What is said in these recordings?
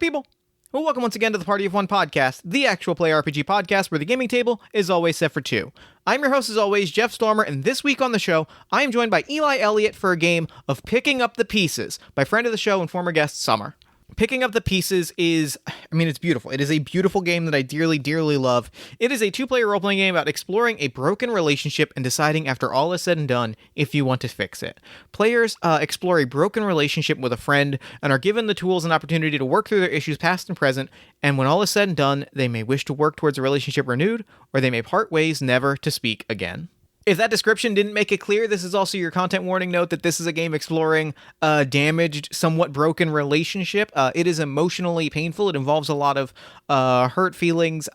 people? Well, welcome once again to the Party of One podcast, the actual play RPG podcast where the gaming table is always set for two. I'm your host as always, Jeff Stormer, and this week on the show, I am joined by Eli Elliot for a game of Picking Up the Pieces by friend of the show and former guest Summer. Picking Up the Pieces is, it's beautiful. It is a beautiful game that I dearly, dearly love. It is a two-player role-playing game about exploring a broken relationship and deciding after all is said and done if you want to fix it. Players explore a broken relationship with a friend and are given the tools and opportunity to work through their issues past and present, and when all is said and done, they may wish to work towards a relationship renewed, or they may part ways never to speak again. If that description didn't make it clear, this is also your content warning note that this is a game exploring a damaged, somewhat broken relationship. It is emotionally painful. It involves a lot of hurt feelings,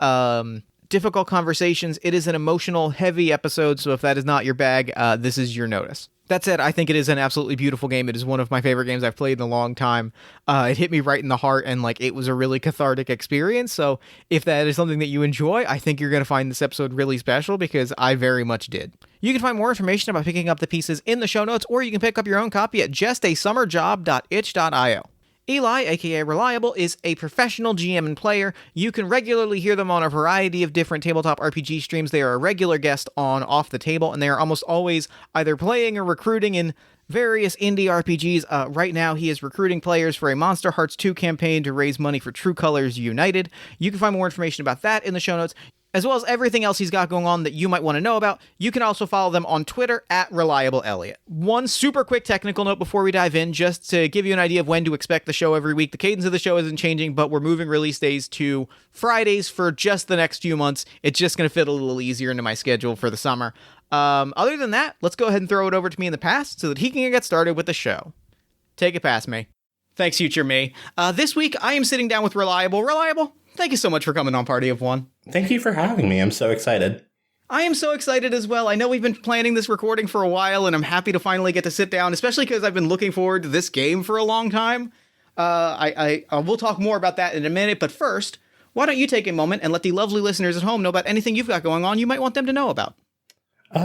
difficult conversations. It is an emotional, heavy episode, so if that is not your bag, this is your notice. That said, I think it is an absolutely beautiful game. It is one of my favorite games I've played in a long time. It hit me right in the heart, and it was a really cathartic experience. So if that is something that you enjoy, I think you're going to find this episode really special because I very much did. You can find more information about Picking Up the Pieces in the show notes, or you can pick up your own copy at justasummerjob.itch.io. Eli, aka Reliable, is a professional GM and player. You can regularly hear them on a variety of different tabletop RPG streams. They are a regular guest on Off the Table, and they are almost always either playing or recruiting in various indie RPGs. Right now, he is recruiting players for a Monster Hearts 2 campaign to raise money for True Colors United. You can find more information about that in the show notes, as well as everything else he's got going on that you might want to know about. You can also follow them on Twitter at ReliableElliot. One super quick technical note before we dive in, just to give you an idea of when to expect the show every week. The cadence of the show isn't changing, but we're moving release days to Fridays for just the next few months. It's just going to fit a little easier into my schedule for the summer. Other than that, let's go ahead and throw it over to me in the past so that he can get started with the show. Take it past me. Thanks, future me. This week, I am sitting down with Reliable. Reliable, thank you so much for coming on Party of One. Thank you for having me. I'm so excited. I am so excited as well. I know we've been planning this recording for a while, and I'm happy to finally get to sit down, especially because I've been looking forward to this game for a long time. We'll talk more about that in a minute, but first, why don't you take a moment and let the lovely listeners at home know about anything you've got going on you might want them to know about.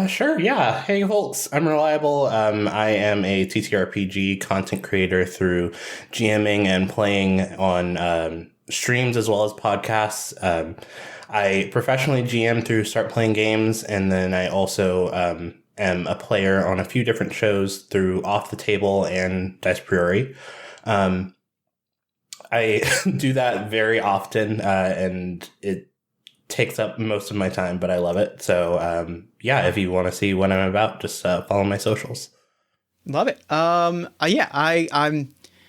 Sure, yeah. Hey, folks, I'm Reliable. I am a TTRPG content creator through GMing and playing on streams as well as podcasts. I professionally GM through Start Playing Games, and then I also am a player on a few different shows through Off the Table and Dice Priori. I do that very often, and it takes up most of my time, but I love it. So, if you want to see what I'm about, just follow my socials. Love it. I'm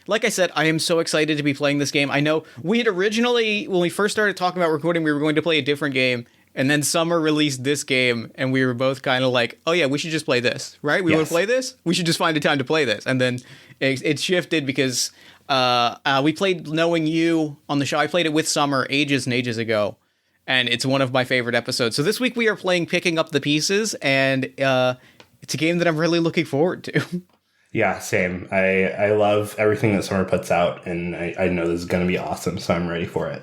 like I said, I am so excited to be playing this game. I know we had originally, when we first started talking about recording, we were going to play a different game, and then Summer released this game, and we were both kind of like, oh yeah, we should just play this, right? We want to play this? We should just find a time to play this. And then it shifted because we played Knowing You on the show. I played it with Summer ages and ages ago, and it's one of my favorite episodes. So this week we are playing Picking Up the Pieces, and it's a game that I'm really looking forward to. Yeah, same. I love everything that Summer puts out, and I know this is going to be awesome, so I'm ready for it.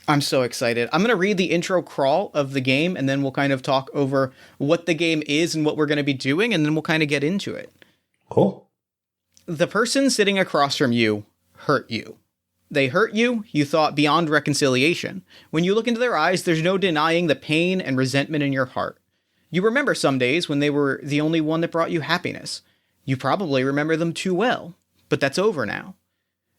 I'm so excited. I'm going to read the intro crawl of the game, and then we'll kind of talk over what the game is and what we're going to be doing, and then we'll kind of get into it. Cool. The person sitting across from you hurt you. They hurt you, you thought, beyond reconciliation. When you look into their eyes, there's no denying the pain and resentment in your heart. You remember some days when they were the only one that brought you happiness. You probably remember them too well, but that's over now.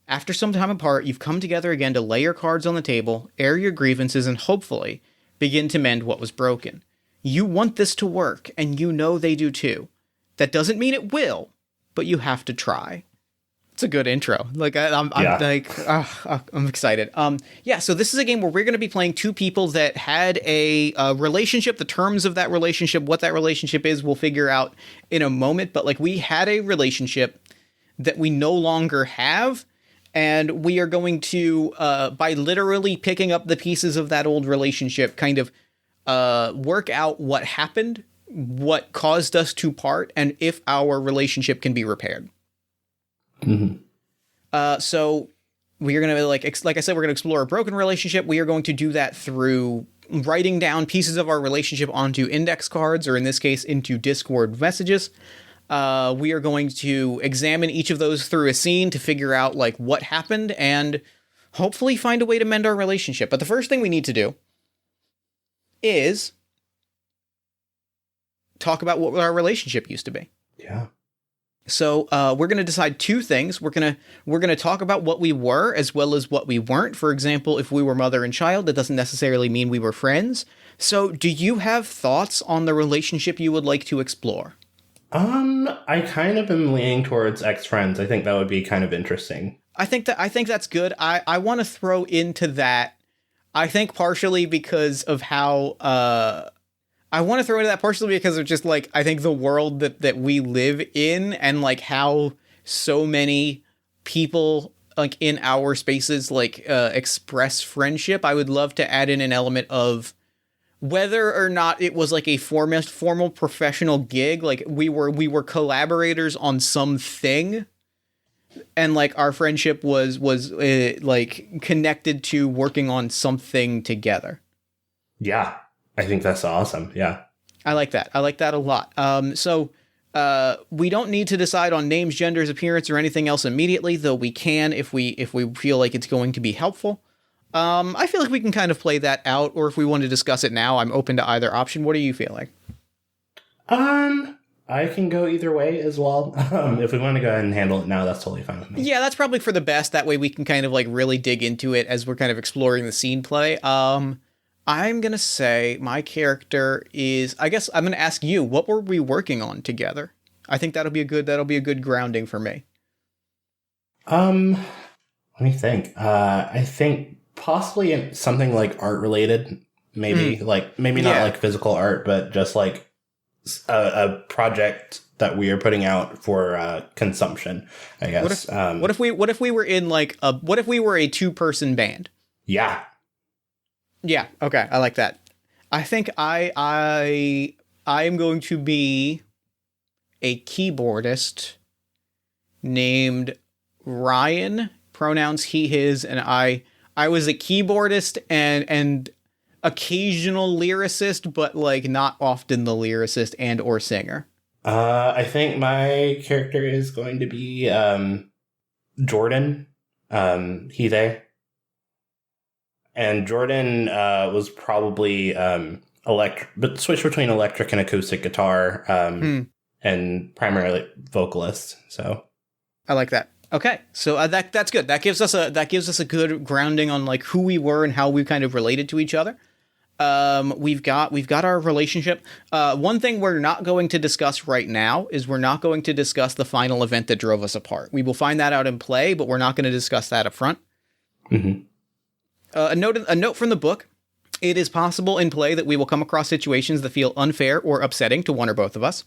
After some time apart, you've come together again to lay your cards on the table, air your grievances, and hopefully begin to mend what was broken. You want this to work, and you know they do too. That doesn't mean it will, but you have to try. It's a good intro. I'm excited. So this is a game where we're going to be playing two people that had a relationship. The terms of that relationship, what that relationship is, we'll figure out in a moment. But we had a relationship that we no longer have, and we are going to, by literally picking up the pieces of that old relationship, kind of work out what happened, what caused us to part, and if our relationship can be repaired. Mm-hmm. So we are going to, like I said, we're going to explore a broken relationship. We are going to do that through writing down pieces of our relationship onto index cards, or in this case, into Discord messages. We are going to examine each of those through a scene to figure out what happened and hopefully find a way to mend our relationship. But the first thing we need to do is talk about what our relationship used to be. Yeah. So we're going to decide two things. We're gonna talk about what we were as well as what we weren't. For example, if we were mother and child, that doesn't necessarily mean we were friends. So do you have thoughts on the relationship you would like to explore? I kind of am leaning towards ex-friends. I think that would be kind of interesting. I think that's good. I want to throw into that. I think partially because of how I want to throw into that partially because of just like I think the world that we live in and like how so many people like in our spaces like express friendship. I would love to add in an element of whether or not it was like a formal professional gig, like we were collaborators on something, and like our friendship was like connected to working on something together. Yeah, I think that's awesome. Yeah, I like that. I like that a lot. So we don't need to decide on names, genders, appearance, or anything else immediately, though we can if we feel like it's going to be helpful. I feel like we can kind of play that out, or if we want to discuss it now, I'm open to either option. What are you feeling? I can go either way as well. If we want to go ahead and handle it now, that's totally fine with me. Yeah, that's probably for the best. That way we can kind of like really dig into it as we're kind of exploring the scene play. I'm going to say my character is, I guess I'm going to ask you, what were we working on together? I think that'll be a good grounding for me. Let me think. I think possibly something like art related, maybe maybe not like physical art, but just like a project that we are putting out for consumption, I guess. What if we were in like what if we were a 2-person band? Yeah. Yeah. Okay. I like that. I think I am going to be a keyboardist named Ryan, pronouns he, his, and I was a keyboardist and occasional lyricist, but like not often the lyricist and or singer. I think my character is going to be Jordan, he, they. And Jordan was probably but switched between electric and acoustic guitar and primarily vocalist. So I like that. Okay, so that's good. That gives us a good grounding on like who we were and how we kind of related to each other. We've got our relationship. One thing we're not going to discuss right now is we're not going to discuss the final event that drove us apart. We will find that out in play, but we're not going to discuss that up front. Mm-hmm. A note from the book. It is possible in play that we will come across situations that feel unfair or upsetting to one or both of us.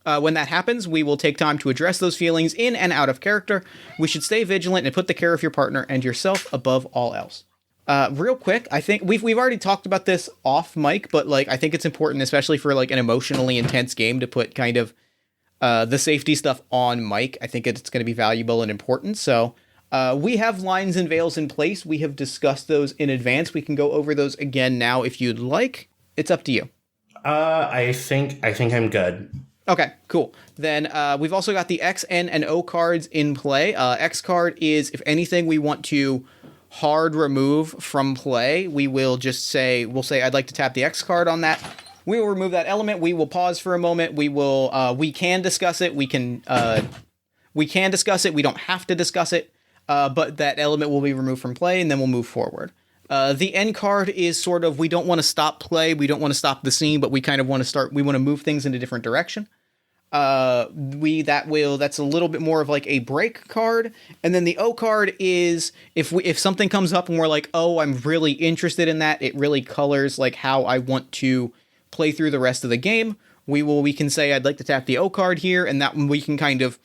When that happens, we will take time to address those feelings in and out of character. We should stay vigilant and put the care of your partner and yourself above all else. Real quick, I think we've already talked about this off mic, but like I think it's important, especially for like an emotionally intense game, to put kind of the safety stuff on mic. I think it's going to be valuable and important. So we have lines and veils in place. We have discussed those in advance. We can go over those again now if you'd like. It's up to you. I think I'm good. Okay, cool. Then we've also got the X, N, and O cards in play. X card is, if anything we want to hard remove from play, we'll say, I'd like to tap the X card on that. We will remove that element. We will pause for a moment. We can discuss it. We can discuss it. We don't have to discuss it. But that element will be removed from play, and then we'll move forward. The N card is sort of, we don't want to stop play, we don't want to stop the scene, but we kind of want to we want to move things in a different direction. That's a little bit more of like a break card. And then the O card is if something comes up and we're like, oh, I'm really interested in that, it really colors like how I want to play through the rest of the game. We can say, I'd like to tap the O card here, and that we can kind of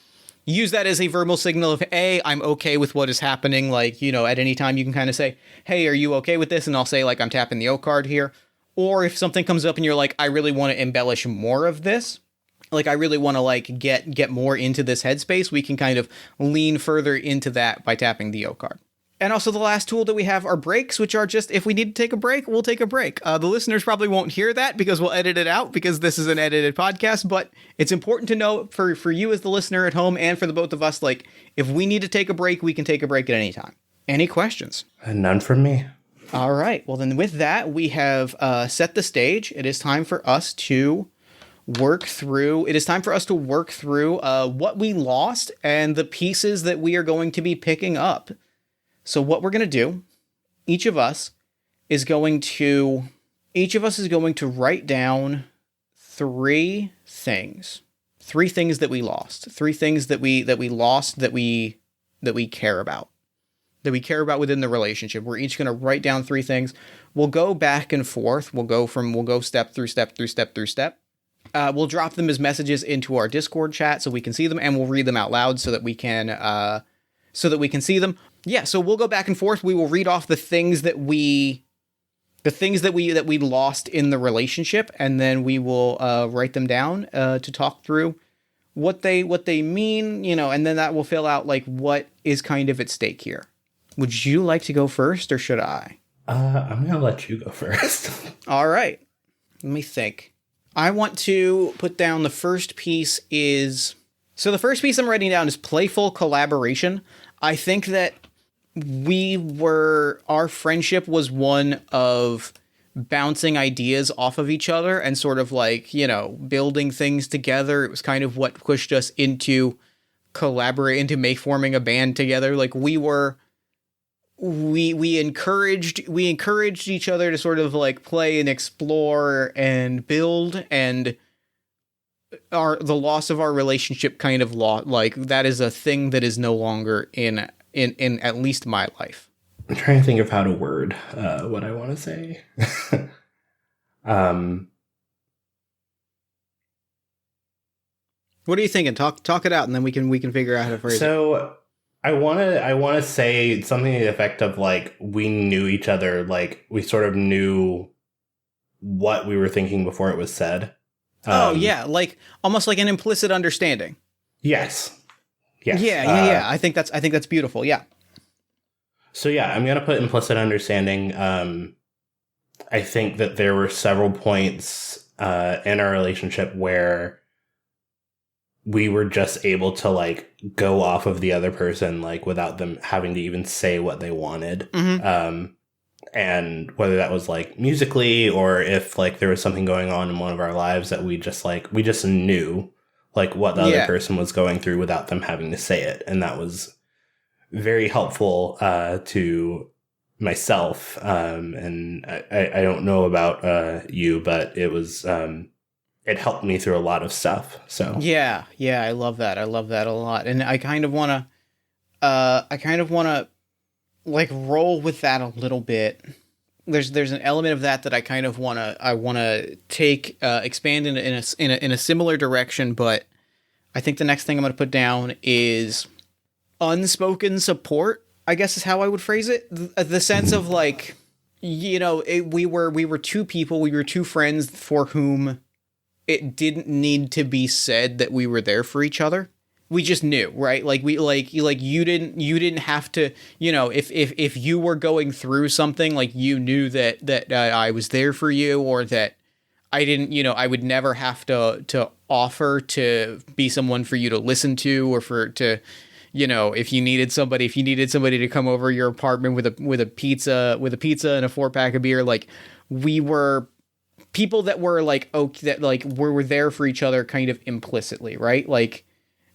use that as a verbal signal of, A, I'm okay with what is happening. Like, at any time you can kind of say, hey, are you okay with this? And I'll say, like, I'm tapping the O card here. Or if something comes up and you're like, I really want to embellish more of this, like, I really want to, like, get more into this headspace, we can kind of lean further into that by tapping the O card. And also the last tool that we have are breaks, which are just, if we need to take a break, we'll take a break. The listeners probably won't hear that because we'll edit it out because this is an edited podcast, but it's important to know for you as the listener at home and for the both of us, like, if we need to take a break, we can take a break at any time. Any questions? None from me. All right. Well, then with that, we have set the stage. It is time for us to work through. It is time for us to work through what we lost and the pieces that we are going to be picking up. So what we're going to do, each of us is going to write down three things that we lost, three things that we lost that we care about. That we care about within the relationship. We're each going to write down three things. We'll go back and forth. We'll go step through step through step through step. We'll drop them as messages into our Discord chat so we can see them, and we'll read them out loud so that we can see them. Yeah. So we'll go back and forth. We will read off the things that we lost in the relationship, and then we will write them down to talk through what they mean, and then that will fill out like what is kind of at stake here. Would you like to go first, or should I? I'm going to let you go first. All right. Let me think. I want to put down the first piece is... So the first piece I'm writing down is playful collaboration. I think that our friendship was one of bouncing ideas off of each other and sort of like, building things together. It was kind of what pushed us into forming a band together. Like we encouraged each other to sort of like play and explore and build, and the loss of our relationship kind of like that is a thing that is no longer in at least my life. I'm trying to think of how to word what I want to say. What are you thinking? Talk it out, and then we can figure out how to phrase it. So I want to say something to the effect of like we knew each other, like we sort of knew what we were thinking before it was said. Yeah, like almost like an implicit understanding. Yes. Yeah. I think that's beautiful. Yeah. So yeah, I'm gonna put implicit understanding. I think that there were several points in our relationship where we were just able to like go off of the other person, like without them having to even say what they wanted. Mm-hmm. And whether that was like musically, or if like there was something going on in one of our lives that we just knew like what the other person was going through without them having to say it. And that was very helpful to myself. And I don't know about you, but it was it helped me through a lot of stuff. So yeah, I love that. I love that a lot, and I kind of want to like roll with that a little bit. There's an element of that I kind of want to take expand in a similar direction, but I think the next thing I'm going to put down is unspoken support, I guess is how I would phrase it. The sense of like, we were two people, we were two friends for whom it didn't need to be said that we were there for each other. We just knew, right? Like you didn't have to, if you were going through something, like you knew that I was there for you, or that I didn't, I would never have to offer to be someone for you to listen to, or if you needed somebody to come over your apartment with a pizza and a 4-pack of beer, like we were people that were like, that like were there for each other kind of implicitly, right? Like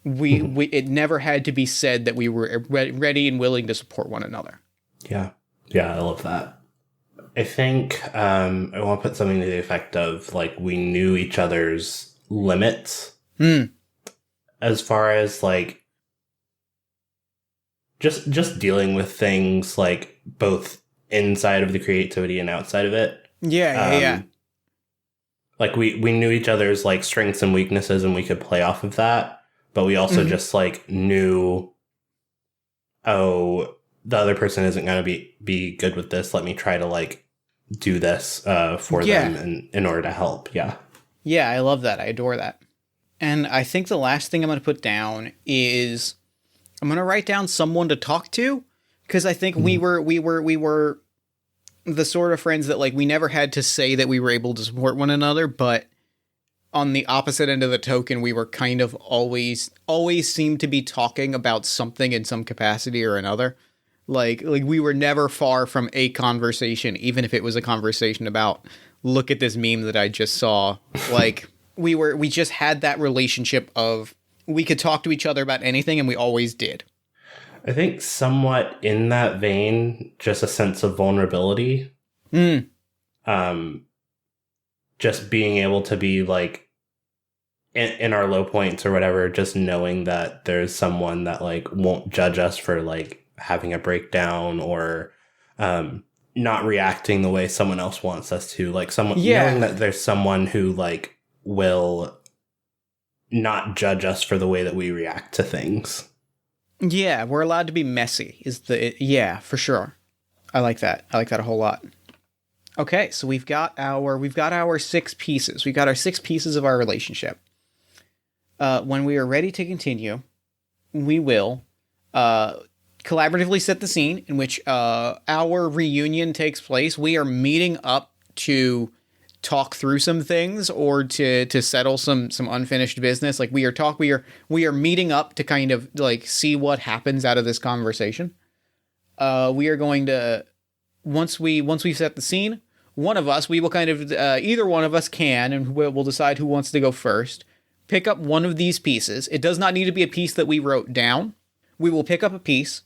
we it never had to be said that we were ready and willing to support one another. Yeah, I love that. I think I want to put something to the effect of like we knew each other's limits as far as like just dealing with things like both inside of the creativity and outside of it. Yeah. Like we knew each other's like strengths and weaknesses, and we could play off of that. But we also just like knew, oh, the other person isn't going to be good with this. Let me try to like do this for them in order to help. Yeah. Yeah, I love that. I adore that. And I think the last thing I'm going to put down is I'm going to write down someone to talk to, because I think we were the sort of friends that like we never had to say that we were able to support one another, but on the opposite end of the token, we were kind of always seemed to be talking about something in some capacity or another. Like we were never far from a conversation, even if it was a conversation about, look at this meme that I just saw. Like we just had that relationship of we could talk to each other about anything, and we always did. I think somewhat in that vein, just a sense of vulnerability. Just being able to be like in our low points or whatever, just knowing that there's someone that like won't judge us for like having a breakdown or not reacting the way someone else wants us to, like someone knowing that there's someone who like will not judge us for the way that we react to things. Yeah, we're allowed to be messy yeah, for sure. I like that a whole lot. Okay, so we've got our 6 pieces. We've got our 6 pieces of our relationship. When we are ready to continue, we will collaboratively set the scene in which our reunion takes place. We are meeting up to talk through some things or to settle some unfinished business. Like we are meeting up to kind of like see what happens out of this conversation. We are going to once we've set the scene, we will kind of either one of us can, and we'll decide who wants to go first. Pick up one of these pieces. It does not need to be a piece that we wrote down. We will pick up a piece,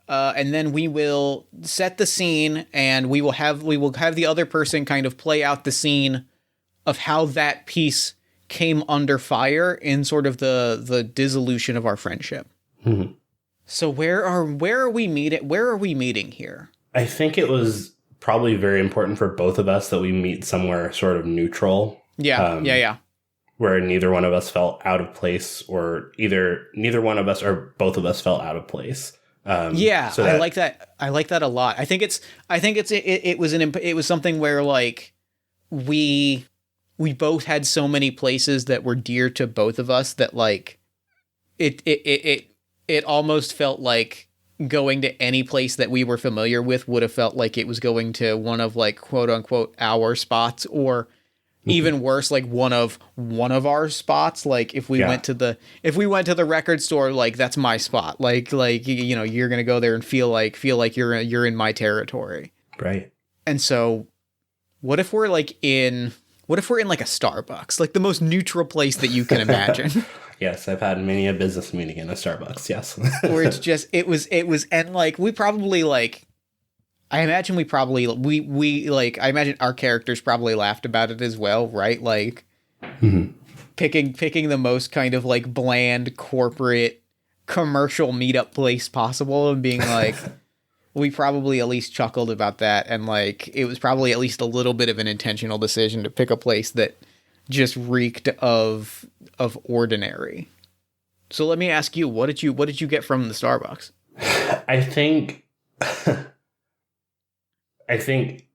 and then we will set the scene, and we will have the other person kind of play out the scene of how that piece came under fire in sort of the dissolution of our friendship. Mm-hmm. So where are we meeting here? I think it was probably very important for both of us that we meet somewhere sort of neutral. Yeah. Where neither one of us felt out of place, or neither one of us or both of us felt out of place. I like that. I like that a lot. I think it was something where like we both had so many places that were dear to both of us that like it almost felt like going to any place that we were familiar with would have felt like it was going to one of like quote unquote our spots, or even worse, like one of our spots. Like if we went to the record store, like that's my spot. Like you know, you're gonna go there and feel like you're in my territory, right? And so, what if we're in like a Starbucks, like the most neutral place that you can imagine? Yes, I've had many a business meeting in a Starbucks. Yes, where it's just it was, and like we probably like. I imagine I imagine our characters probably laughed about it as well, right? Like picking the most kind of like bland corporate commercial meetup place possible and being like, we probably at least chuckled about that. And like, it was probably at least a little bit of an intentional decision to pick a place that just reeked of ordinary. So let me ask you, what did you get from the Starbucks? I think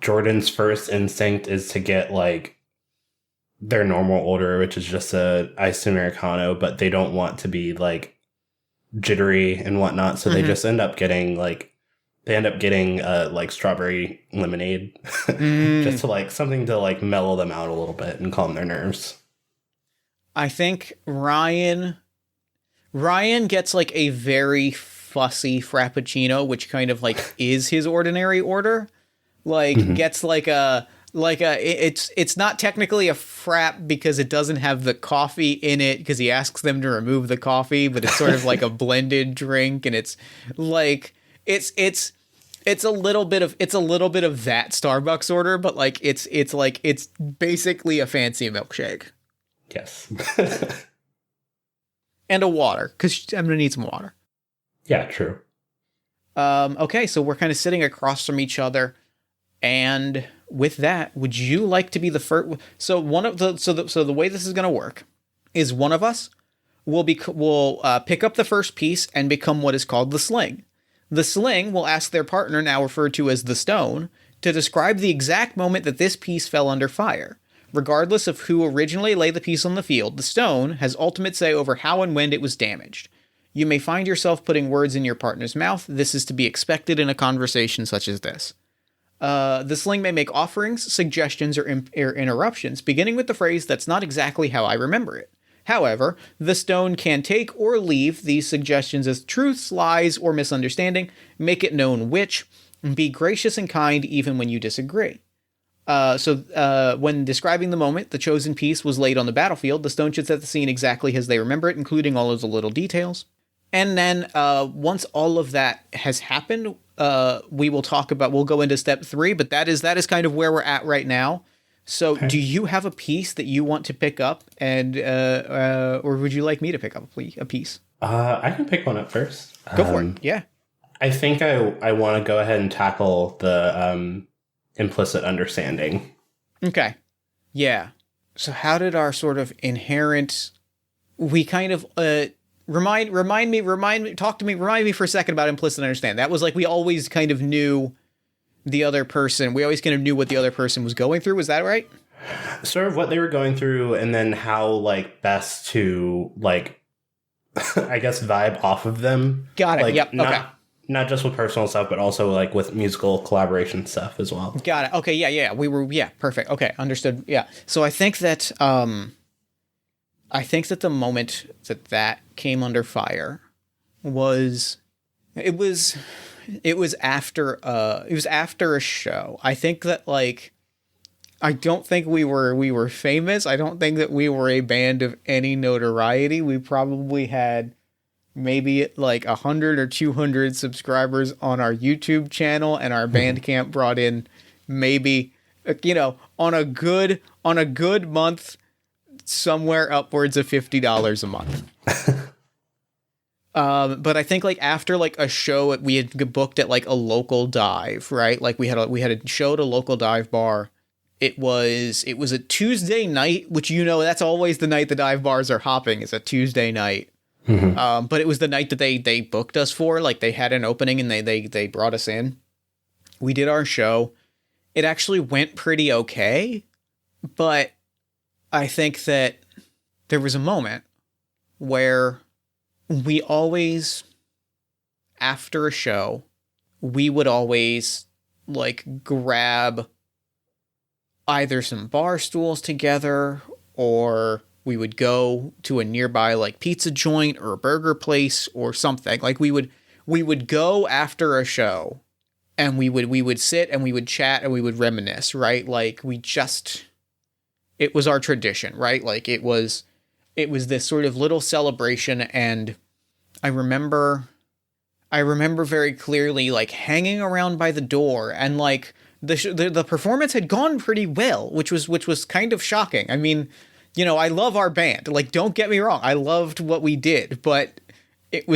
Jordan's first instinct is to get like their normal order, which is just a iced Americano, but they don't want to be like jittery and whatnot, so they just end up getting like strawberry lemonade, just to like something to like mellow them out a little bit and calm their nerves. I think Ryan gets like a very fussy frappuccino, which kind of like is his ordinary order. Like gets it's not technically a frap because it doesn't have the coffee in it, because he asks them to remove the coffee, but it's sort of like a blended drink, and it's like it's a little bit of that Starbucks order, but like it's basically a fancy milkshake. Yes. And a water, because I'm gonna need some water. Yeah, true. Okay, so we're kind of sitting across from each other, and with that, would you like to be the first? So the way this is going to work is one of us will pick up the first piece and become what is called the sling. The sling will ask their partner, now referred to as the stone, to describe the exact moment that this piece fell under fire. Regardless of who originally laid the piece on the field, the stone has ultimate say over how and when it was damaged. You may find yourself putting words in your partner's mouth. This is to be expected in a conversation such as this. The sling may make offerings, suggestions, or interruptions, beginning with the phrase, "That's not exactly how I remember it." However, the stone can take or leave these suggestions as truths, lies, or misunderstanding, make it known which, and be gracious and kind even when you disagree. When describing the moment the chosen piece was laid on the battlefield, the stone should set the scene exactly as they remember it, including all of the little details. And then once all of that has happened, we'll go into step 3, but that is kind of where we're at right now. So okay. Do you have a piece that you want to pick up, and or would you like me to pick up a piece? I can pick one up first. Go for it. Yeah. I think I want to go ahead and tackle the implicit understanding. Okay. Yeah. So how did our sort of inherent, we kind of remind me for a second about implicit understanding. That was like, we always kind of knew the other person. We always kind of knew what the other person was going through. Was that right? Sort of what they were going through, and then how like best to like, I guess, vibe off of them. Got it. Like, yep. Okay. Not just with personal stuff, but also like with musical collaboration stuff as well. Got it. Okay. Yeah. Perfect. Okay. Understood. Yeah. So I think that the moment that came under fire was after a show. I think that like, I don't think we were famous. I don't think that we were a band of any notoriety. We probably had maybe like 100 or 200 subscribers on our YouTube channel, and our Bandcamp brought in maybe, on a good month, somewhere upwards of $50 a month. But I think like after like a show we had booked at like a local dive, right? Like we had a show at a local dive bar. It was a Tuesday night, which, that's always the night the dive bars are hopping, is a Tuesday night. Mm-hmm. But it was the night that they booked us for. Like they had an opening and they brought us in. We did our show. It actually went pretty okay, but I think that there was a moment where we always, after a show, we would always like grab either some bar stools together, or we would go to a nearby like pizza joint or a burger place or something. Like we would go after a show, and we would sit and we would chat and we would reminisce, right? Like it was our tradition, right? Like it was this sort of little celebration. And I remember very clearly like hanging around by the door, and like the performance had gone pretty well, which was kind of shocking. I mean, I love our band. Like, don't get me wrong. I loved what we did, but it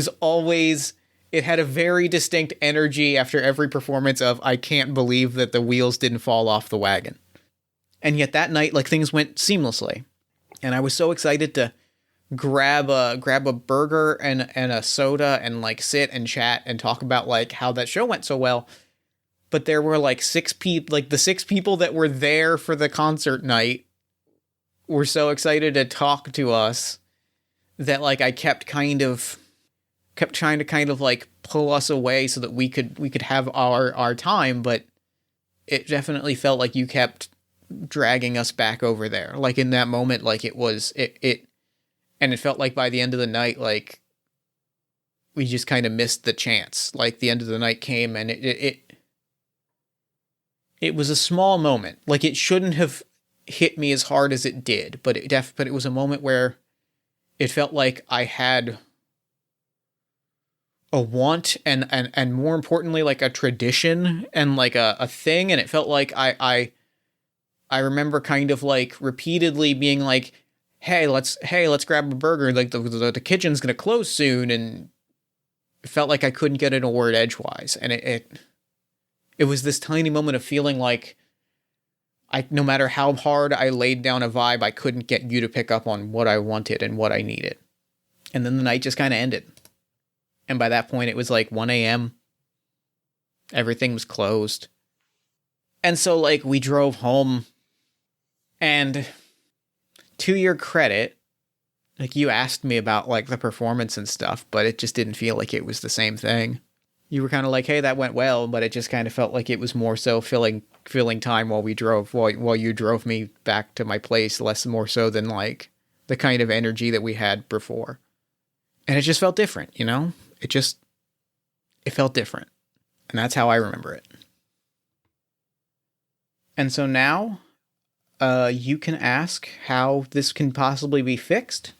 had a very distinct energy after every performance of, I can't believe that the wheels didn't fall off the wagon. And yet that night, like, things went seamlessly. And I was so excited to grab a burger and a soda and like sit and chat and talk about like how that show went so well. But there were like the 6 people that were there for the concert night were so excited to talk to us that like I kept trying to kind of like pull us away so that we could have our time, but it definitely felt like you kept dragging us back over there. Like in that moment, like it and it felt like by the end of the night, like we just kind of missed the chance. Like the end of the night came, and it was a small moment. Like it shouldn't have hit me as hard as it did, but it was a moment where it felt like I had a want and more importantly, like a tradition and like a thing. And it felt like I remember kind of like repeatedly being like, hey, let's grab a burger. Like the kitchen's going to close soon. And it felt like I couldn't get in a word edgewise. And it was this tiny moment of feeling like no matter how hard I laid down a vibe, I couldn't get you to pick up on what I wanted and what I needed. And then the night just kind of ended. And by that point, it was like 1 a.m. Everything was closed. And so like we drove home, and to your credit, like you asked me about like the performance and stuff, but it just didn't feel like it was the same thing. You were kind of like, hey, that went well, but it just kind of felt like it was more so filling time while you drove me back to my place, less more so than like the kind of energy that we had before. And it just felt different, you know? It felt different. And that's how I remember it. And so now, you can ask how this can possibly be fixed.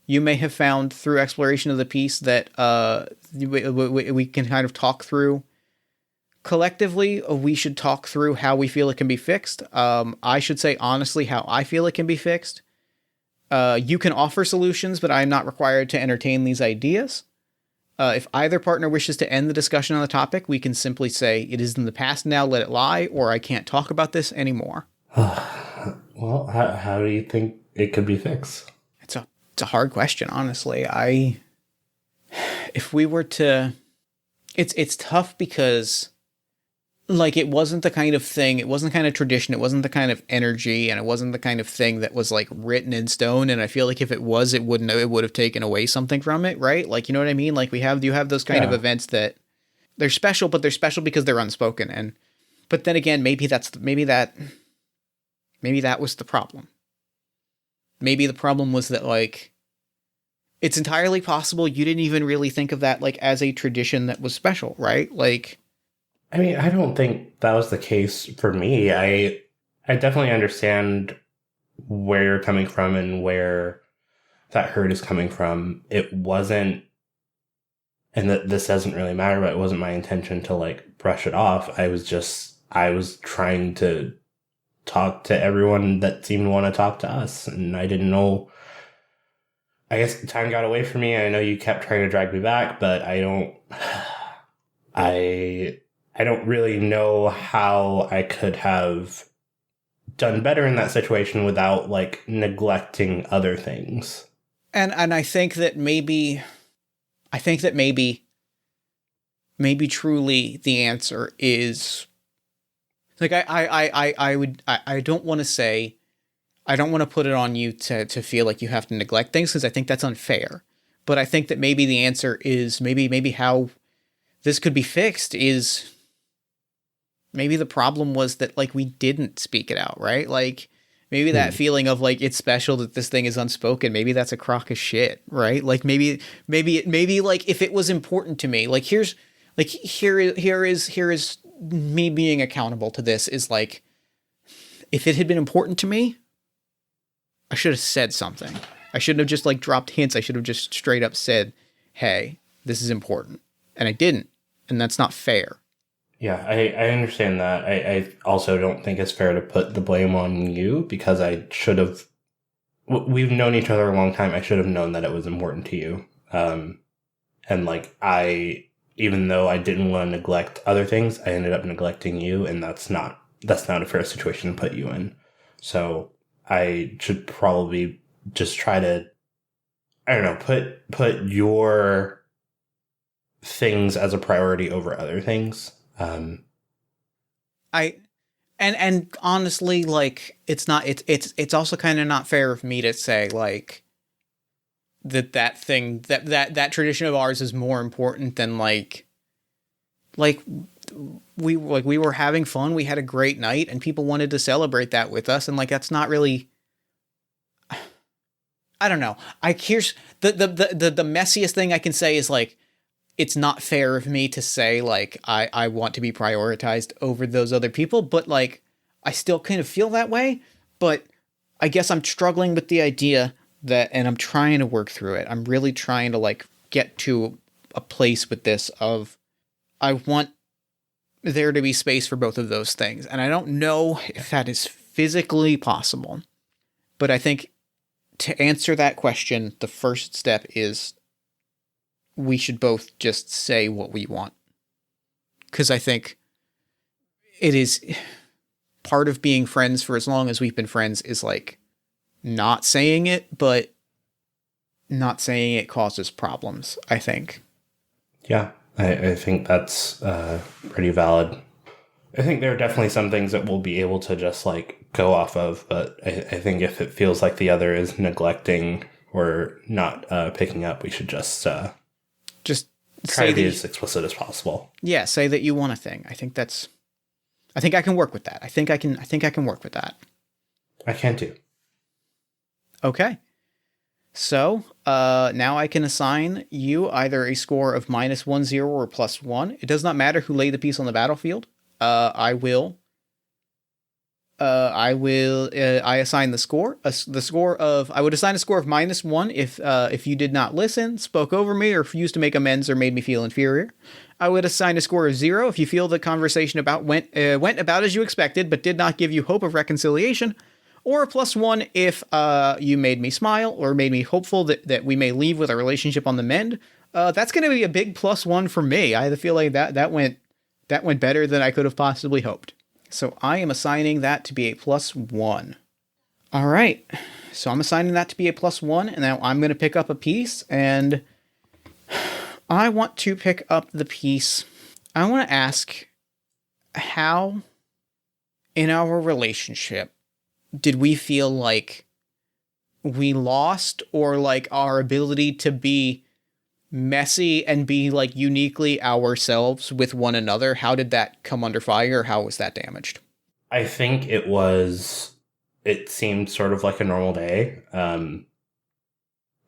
You may have found through exploration of the piece that we can kind of talk through. Collectively, we should talk through how we feel it can be fixed. I should say honestly how I feel it can be fixed. You can offer solutions, but I'm not required to entertain these ideas. If either partner wishes to end the discussion on the topic, we can simply say, it is in the past now, let it lie, or I can't talk about this anymore. Well, how do you think it could be fixed? It's a hard question, honestly. If we were to... It's tough because... Like, it wasn't the kind of thing, it wasn't the kind of tradition, it wasn't the kind of energy, and it wasn't the kind of thing that was, like, written in stone, and I feel like if it was, it would have taken away something from it, right? Like, you know what I mean? Like, you have those kind of events that, they're special, but they're special because they're unspoken, but then again, maybe that was the problem. Maybe the problem was that, like, it's entirely possible you didn't even really think of that, like, as a tradition that was special, right? Like... I mean, I don't think that was the case for me. I definitely understand where you're coming from and where that hurt is coming from. It wasn't, and this doesn't really matter, but it wasn't my intention to, like, brush it off. I was trying to talk to everyone that seemed to want to talk to us, and I didn't know. I guess time got away from me. I know you kept trying to drag me back, but I don't really know how I could have done better in that situation without, like, neglecting other things. And I think that maybe truly the answer is, like, I don't want to put it on you to feel like you have to neglect things, because I think that's unfair. But I think that maybe the answer is maybe how this could be fixed is, maybe the problem was that, like, we didn't speak it out, right? Like, maybe that feeling of, like, it's special that this thing is unspoken, maybe that's a crock of shit, right? Like, maybe, like, if it was important to me, like, here is me being accountable to this, is, like, if it had been important to me, I should have said something. I shouldn't have just, like, dropped hints. I should have just straight up said, hey, this is important. And I didn't. And that's not fair. Yeah, I understand that. I also don't think it's fair to put the blame on you, because I should have... We've known each other a long time. I should have known that it was important to you. And, like, even though I didn't want to neglect other things, I ended up neglecting you, and that's not a fair situation to put you in. So I should probably just try to, I don't know, put your things as a priority over other things. And honestly, like, it's also kind of not fair of me to say, like, that thing, that tradition of ours is more important than, like we were having fun, we had a great night, and people wanted to celebrate that with us, and, like, that's not really, I don't know. Here's the messiest thing I can say is, like, it's not fair of me to say, like, I want to be prioritized over those other people, but, like, I still kind of feel that way, but I guess I'm struggling with the idea that, and I'm trying to work through it. I'm really trying to, like, get to a place with this of, I want there to be space for both of those things. And I don't know if that is physically possible, but I think to answer that question, the first step is we should both just say what we want. Because I think it is part of being friends for as long as we've been friends is, like, not saying it, but not saying it causes problems, I think. Yeah, I think that's pretty valid. I think there are definitely some things that we'll be able to just, like, go off of, but I think if it feels like the other is neglecting or not picking up, we should just try to be as explicit as possible. Yeah, say that you want a thing. I think I can work with that. I think I can work with that. I can too. Okay. So, now I can assign you either a score of -1, 0, or +1. It does not matter who laid the piece on the battlefield. I assign the score. I would assign a score of -1 if you did not listen, spoke over me, or refused to make amends or made me feel inferior. I would assign a score of 0 if you feel the conversation went about as you expected, but did not give you hope of reconciliation. Or a +1 if you made me smile or made me hopeful that we may leave with a relationship on the mend. That's going to be a big +1 for me. I feel like that went better than I could have possibly hoped. So I am assigning that to be a +1. All right. So I'm assigning that to be a +1, and now I'm going to pick up a piece, and I want to pick up the piece. I want to ask, how in our relationship did we feel like we lost, or like our ability to be messy and be like uniquely ourselves with one another? How did that come under fire? How was that damaged? I think it seemed sort of like a normal day.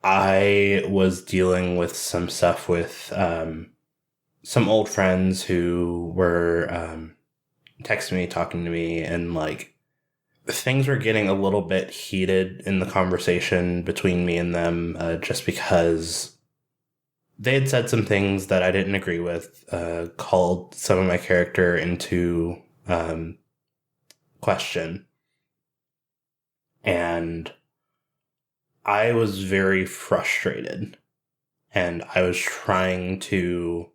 I was dealing with some stuff with some old friends who were texting me, talking to me, and like things were getting a little bit heated in the conversation between me and them, just because they had said some things that I didn't agree with, called some of my character into question. And I was very frustrated. And I was trying to...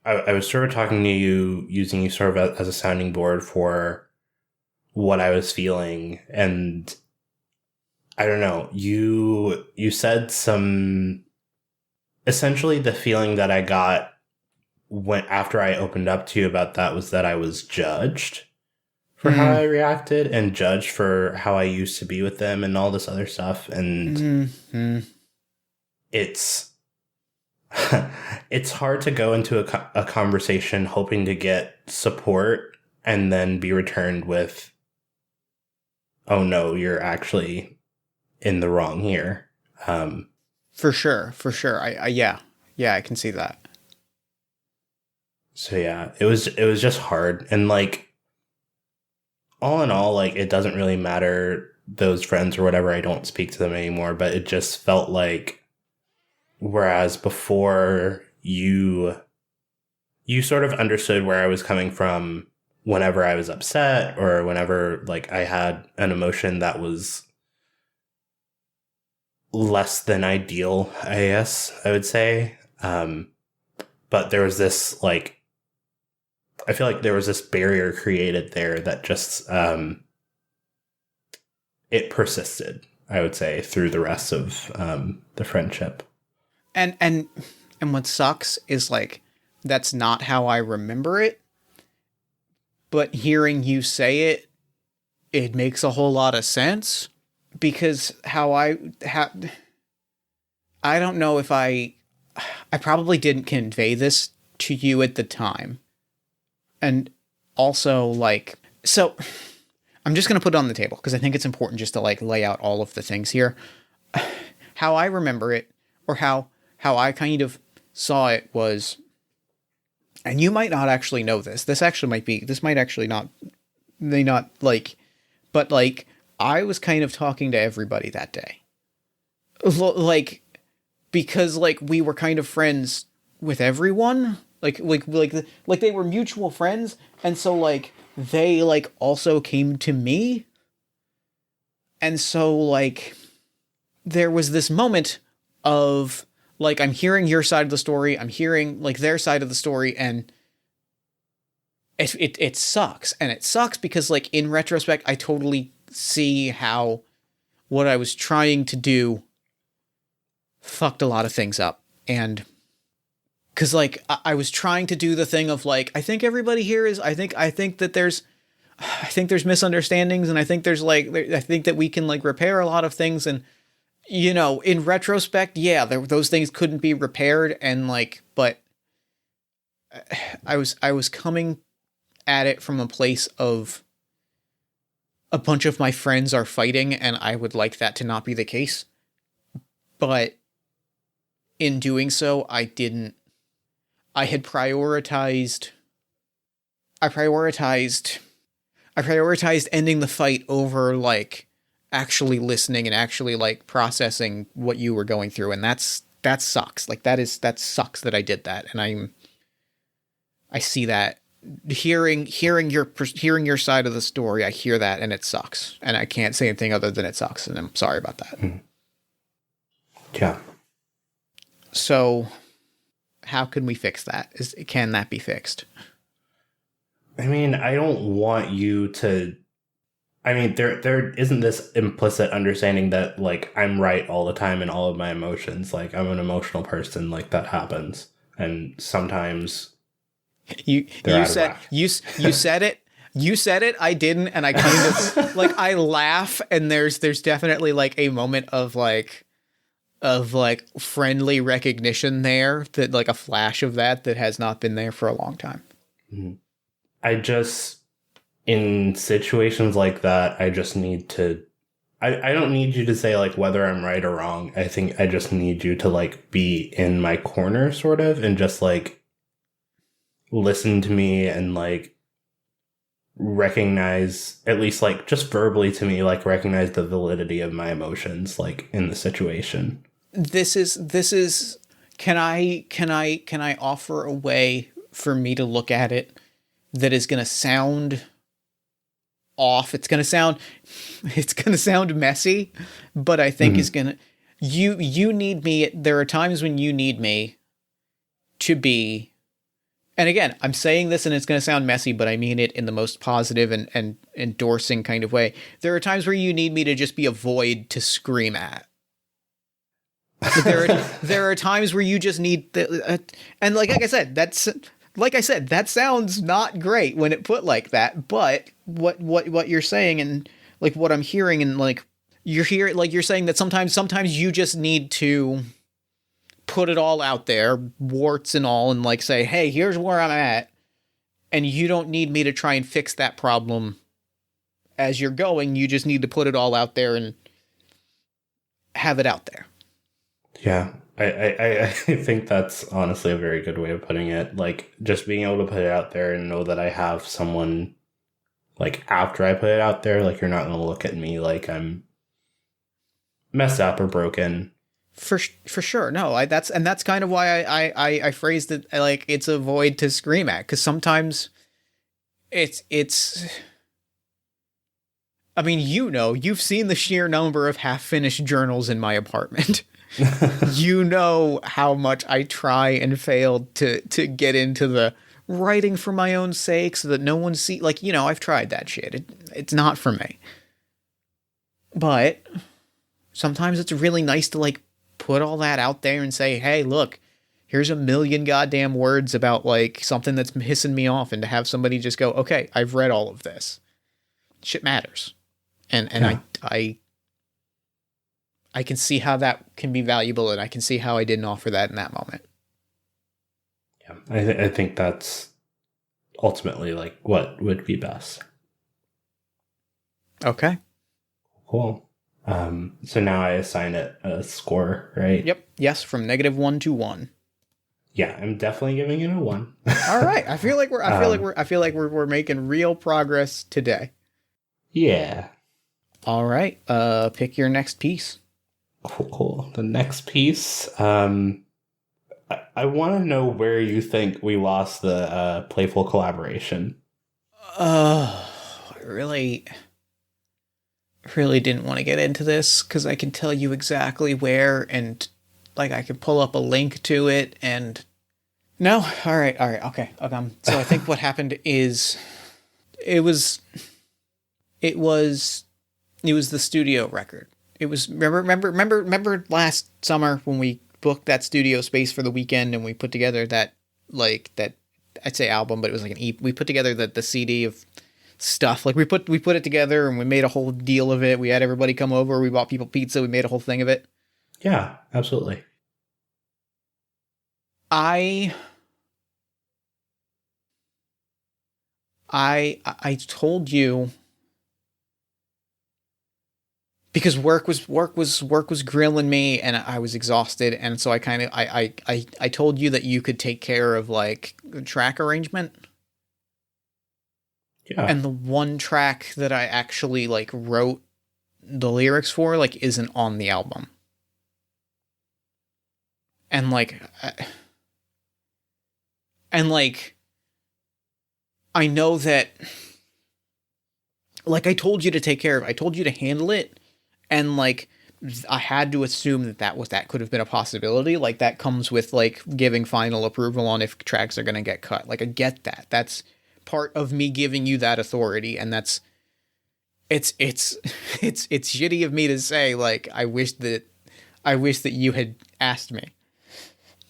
I was sort of talking to you, using you sort of as a sounding board for what I was feeling. And I don't know, you said some... Essentially, the feeling that I got after I opened up to you about that was that I was judged for how I reacted, and judged for how I used to be with them and all this other stuff. And it's hard to go into a conversation hoping to get support and then be returned with, oh no, you're actually in the wrong here. For sure. Yeah, I can see that. So yeah, it was just hard. And like, all in all, like, it doesn't really matter, those friends or whatever, I don't speak to them anymore, but it just felt like, whereas before you sort of understood where I was coming from whenever I was upset, or whenever like I had an emotion that was less than ideal, I guess I would say. But there was this, like, I feel like there was this barrier created there that just, it persisted, I would say, through the rest of the friendship. And what sucks is, like, that's not how I remember it. But hearing you say it, it makes a whole lot of sense. Because I don't know if I probably didn't convey this to you at the time. And also, like, so I'm just going to put it on the table because I think it's important just to like lay out all of the things here. How I remember it, or how I kind of saw it, was, and you might not actually know this. This might actually not, may not, like, but like, I was kind of talking to everybody that day. Like, because like we were kind of friends with everyone. Like they were mutual friends, and so like they like also came to me. And so like there was this moment of like, I'm hearing your side of the story, I'm hearing like their side of the story, and it sucks. And it sucks because like in retrospect I totally see how what I was trying to do fucked a lot of things up. And because like I was trying to do the thing of like, I think everybody here is, I think that there's misunderstandings, and I think there's like, I think that we can like repair a lot of things. And, you know, in retrospect, yeah, those things couldn't be repaired. And like, but I was coming at it from a place of a bunch of my friends are fighting, and I would like that to not be the case. but in doing so, I prioritized ending the fight over like actually listening and actually like processing what you were going through. And that sucks. Like that sucks that I did that. And I see that hearing your side of the story. I hear that and it sucks. And I can't say anything other than it sucks. And I'm sorry about that. Mm. Yeah. So how can we fix that? Can that be fixed? I mean, I don't want you to... I mean, there isn't this implicit understanding that, like, I'm right all the time in all of my emotions. Like, I'm an emotional person. Like, that happens. And sometimes you said it. You said it. I didn't. And I kind of, like, I laugh. And there's definitely, like, a moment of friendly recognition there, that like a flash of that has not been there for a long time. I just, in situations like that, I just need to, I don't need you to say like whether I'm right or wrong. I think I just need you to like be in my corner sort of, and just like listen to me and like recognize, at least like just verbally to me, like recognize the validity of my emotions like in the situation. This is can I offer a way for me to look at it that is going to sound off? It's going to sound messy, but I think is going to, you need me. There are times when you need me to be, and again, I'm saying this and it's going to sound messy, but I mean it in the most positive and endorsing kind of way. There are times where you need me to just be a void to scream at. There are times where you just need and like I said, that sounds not great when it put like that, but what you're saying and like what I'm hearing, and like you're saying that sometimes you just need to put it all out there, warts and all, and like say, hey, here's where I'm at, and you don't need me to try and fix that problem as you're going. You just need to put it all out there and have it out there. Yeah, I think that's honestly a very good way of putting it. Like, just being able to put it out there and know that I have someone, like, after I put it out there, like, you're not going to look at me like I'm messed up or broken. For sure. No, that's kind of why I phrased it like it's a void to scream at, because sometimes it's I mean, you've seen the sheer number of half-finished journals in my apartment. You know how much I try and fail to get into the writing for my own sake so that no one see, like, I've tried that shit. It's not for me. But sometimes it's really nice to like put all that out there and say, hey, look, here's a million goddamn words about like something that's pissing me off, and to have somebody just go, okay, I've read all of this. Shit matters. And yeah. I can see how that can be valuable, and I can see how I didn't offer that in that moment. Yeah, I think that's ultimately like what would be best. Okay. Cool. So now I assign it a score, right? Yep. Yes, from -1 to 1. Yeah, I'm definitely giving it a 1. All right. I feel like we're making real progress today. Yeah. All right. Pick your next piece. Cool. The next piece, I want to know where you think we lost the playful collaboration. I really didn't want to get into this because I can tell you exactly where, and like I can pull up a link to it, and no. All right. Okay. So I think what happened is it was the studio record. It was remember last summer when we booked that studio space for the weekend and we put together that I'd say album, but it was like we put together the CD of stuff. Like we put it together and we made a whole deal of it. We had everybody come over. We bought people pizza. We made a whole thing of it. Yeah, absolutely. I told you, because work was grilling me, and I was exhausted, and so I kind of I told you that you could take care of like the track arrangement. Yeah. And the one track that I actually like wrote the lyrics for like isn't on the album. And like I know that like I told you to take care of, I told you to handle it, and like I had to assume that could have been a possibility. Like that comes with like giving final approval on if tracks are going to get cut. Like I get that. That's part of me giving you that authority, and that's it's shitty of me to say like I wish that you had asked me,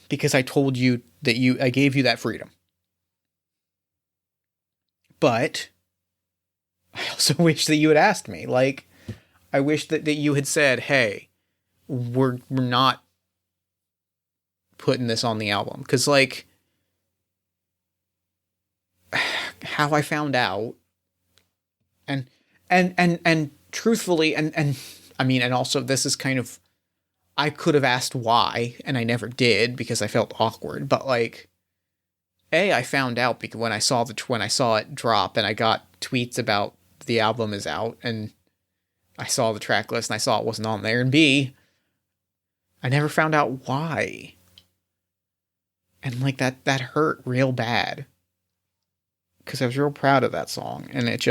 because I told you that I gave you that freedom. But I also wish that you had asked me. Like I wish that you had said, "Hey, we're not putting this on the album." Cuz like how I found out, and truthfully, and I mean, and also this is kind of, I could have asked why, and I never did because I felt awkward. But like, I found out because when I saw it drop, and I got tweets about the album is out, and I saw the track list and I saw it wasn't on there, and B, I never found out why, and like that hurt real bad, because I was real proud of that song, and it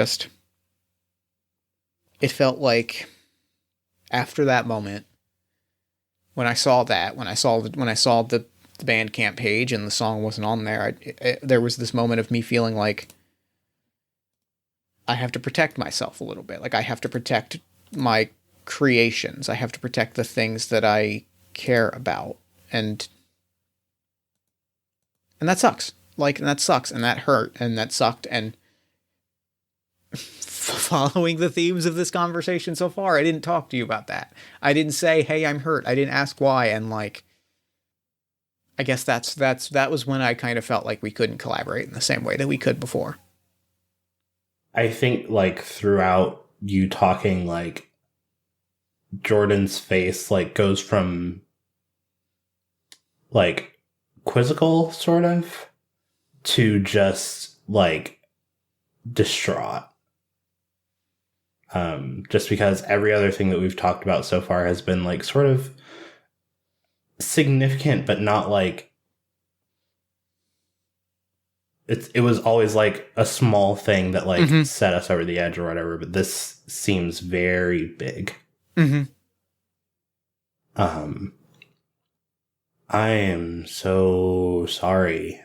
felt like after that moment, when I saw the Bandcamp page and the song wasn't on there, there was this moment of me feeling like I have to protect myself a little bit. Like I have to protect my creations. I have to protect the things that I care about, and that sucks. Like, and that sucks, and that hurt, and that sucked, and following the themes of this conversation so far, I didn't talk to you about that. I didn't say, "Hey, I'm hurt." I didn't ask why, and like, I guess that was when I kind of felt like we couldn't collaborate in the same way that we could before. I think like throughout you talking, like Jordan's face like goes from like quizzical sort of to just like distraught. Just because every other thing that we've talked about so far has been like sort of significant, but not like it was always like a small thing that like set us over the edge or whatever. But this seems very big. I am so sorry.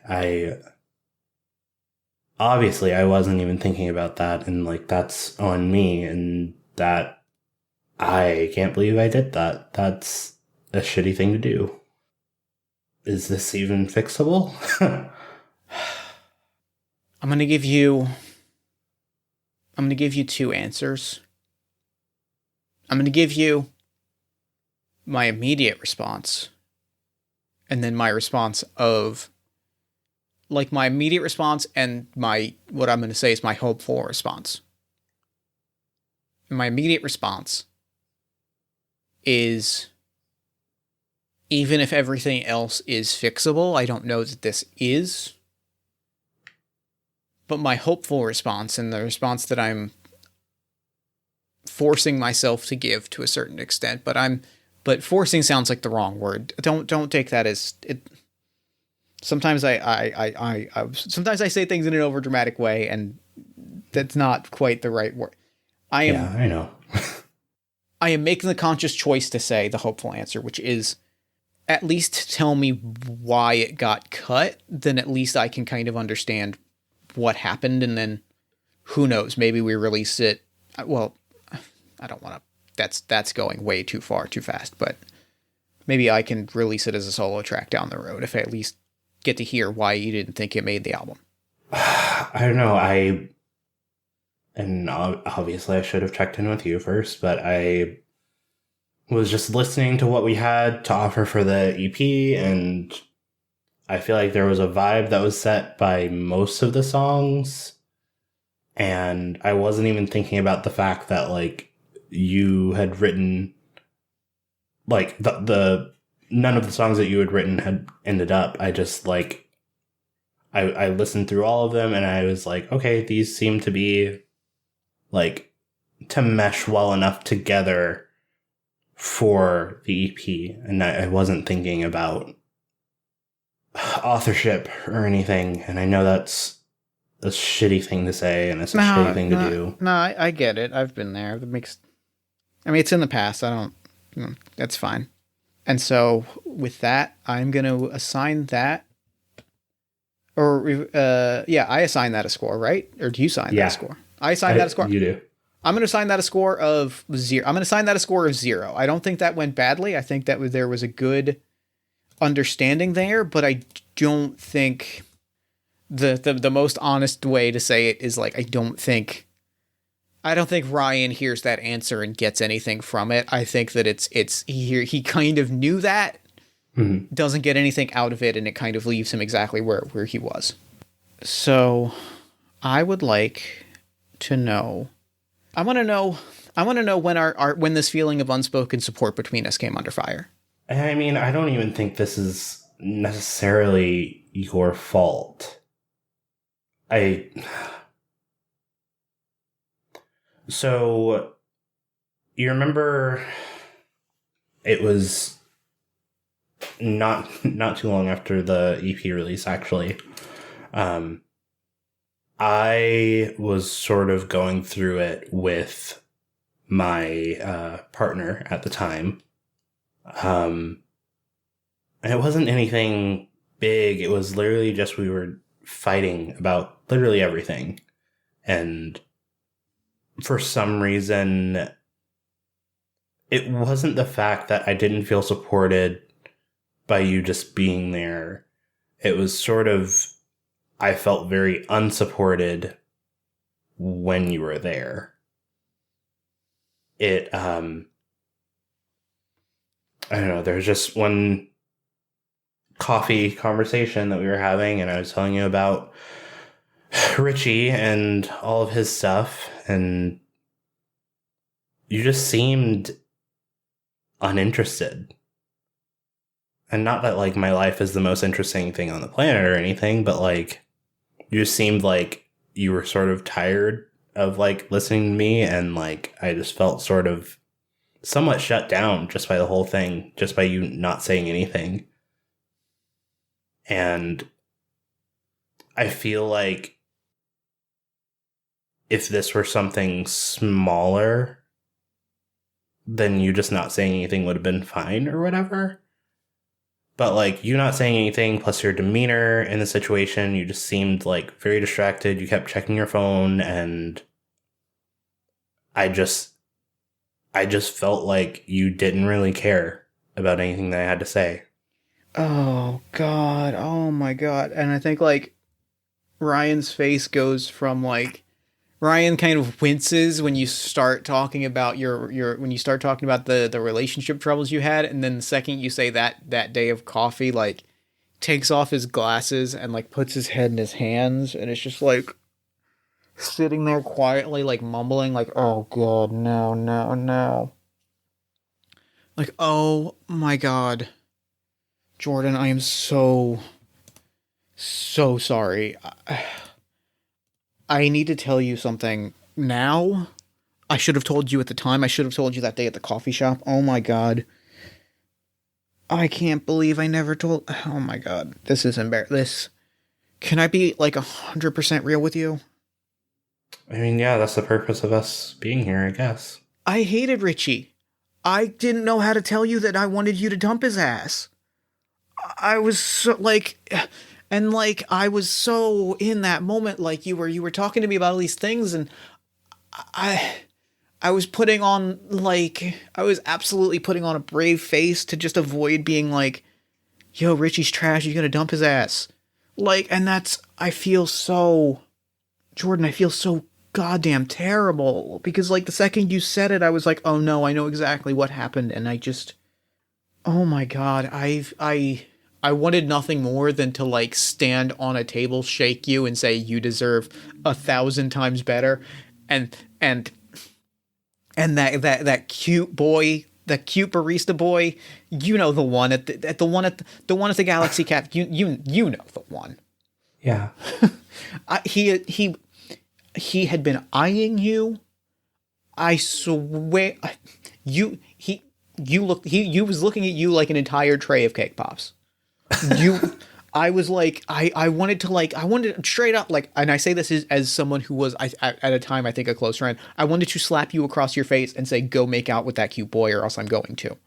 Obviously, I wasn't even thinking about that, and like that's on me, and that I can't believe I did that. That's a shitty thing to do. Is this even fixable? I'm gonna give you two answers. I'm gonna give you my immediate response, and then my response of like my immediate response, and what I'm going to say is my hopeful response. And my immediate response is, even if everything else is fixable, I don't know that this is. But my hopeful response, and the response that I'm forcing myself to give to a certain extent, but forcing sounds like the wrong word. Don't take that as it. Sometimes sometimes I say things in an overdramatic way, and that's not quite the right word. I know. I am making the conscious choice to say the hopeful answer, which is at least tell me why it got cut. Then at least I can kind of understand what happened, and then who knows? Maybe we release it. Well, I don't want to. That's going way too far, too fast. But maybe I can release it as a solo track down the road if I at least get to hear why you didn't think it made the album. I don't know. And obviously I should have checked in with you first, but I was just listening to what we had to offer for the EP, and I feel like there was a vibe that was set by most of the songs, and I wasn't even thinking about the fact that like you had written, like, the none of the songs that you had written had ended up. I just, like, I listened through all of them, and I was like, okay, these seem to be, like, to mesh well enough together for the EP, and I wasn't thinking about authorship or anything, and I know that's a shitty thing to say, and it's a shitty thing to do. No, I get it. I've been there. It's in the past. That's fine. And so with that, I'm going to assign that, I assign that a score, right? Or do you assign that a score? I assign that a score. You do. I'm going to assign that a score of 0. I'm going to assign that a score of 0. I don't think that went badly. I think that there was a good understanding there, but I don't think the most honest way to say it is, like, I don't think Ryan hears that answer and gets anything from it. I think that he kind of knew that, doesn't get anything out of it, and it kind of leaves him exactly where he was. So I would like to know, I want to know when this feeling of unspoken support between us came under fire. I mean, I don't even think this is necessarily your fault. So, you remember it was not too long after the EP release, actually. I was sort of going through it with my partner at the time. And it wasn't anything big. It was literally just we were fighting about literally everything. And for some reason, it wasn't the fact that I didn't feel supported by you just being there. It was sort of, I felt very unsupported when you were there. I don't know, there was just one coffee conversation that we were having, and I was telling you about Richie and all of his stuff, and you just seemed uninterested. And not that, like, my life is the most interesting thing on the planet or anything, but, like, you just seemed like you were sort of tired of, like, listening to me, and, like, I just felt sort of somewhat shut down just by the whole thing, just by you not saying anything. And I feel like if this were something smaller, then you just not saying anything would have been fine or whatever. But, like, you not saying anything, plus your demeanor in the situation, you just seemed, like, very distracted. You kept checking your phone, and I just felt like you didn't really care about anything that I had to say. Oh, God. Oh, my God. And I think, like, Ryan's face goes from, like, Ryan kind of winces when you start talking about when you start talking about the relationship troubles you had, and then the second you say that day of coffee, like, takes off his glasses and, like, puts his head in his hands, and it's just, like, sitting there quietly, like, mumbling, like, oh, God, no, no, no. Like, oh, my God. Jordan, I am so sorry. I need to tell you something now. I should have told you at the time. I should have told you that day at the coffee shop. Oh my God. I can't believe I never told. Oh my God. This is embarrassing. Can I be, like, 100% real with you? I mean, yeah, that's the purpose of us being here, I guess. I hated Richie. I didn't know how to tell you that I wanted you to dump his ass. I was so, like... And, like, I was so in that moment, like, you were talking to me about all these things, and I was putting on, like, I was absolutely putting on a brave face to just avoid being like, yo, Richie's trash, you gotta dump his ass. Like, and I feel so, Jordan, I feel so goddamn terrible, because, like, the second you said it, I was like, oh no, I know exactly what happened, and I just, oh my God, I wanted nothing more than to, like, stand on a table, shake you, and say, you deserve 1,000 times better. And And that cute boy, the cute barista boy, you know, the one at the Galaxy Cap, you know the one. Yeah. He had been eyeing you. I swear, he was looking at you like an entire tray of cake pops. I was like, I wanted straight up, like, and I say this as someone who was, at a time, I think a close friend, I wanted to slap you across your face and say, go make out with that cute boy or else I'm going to.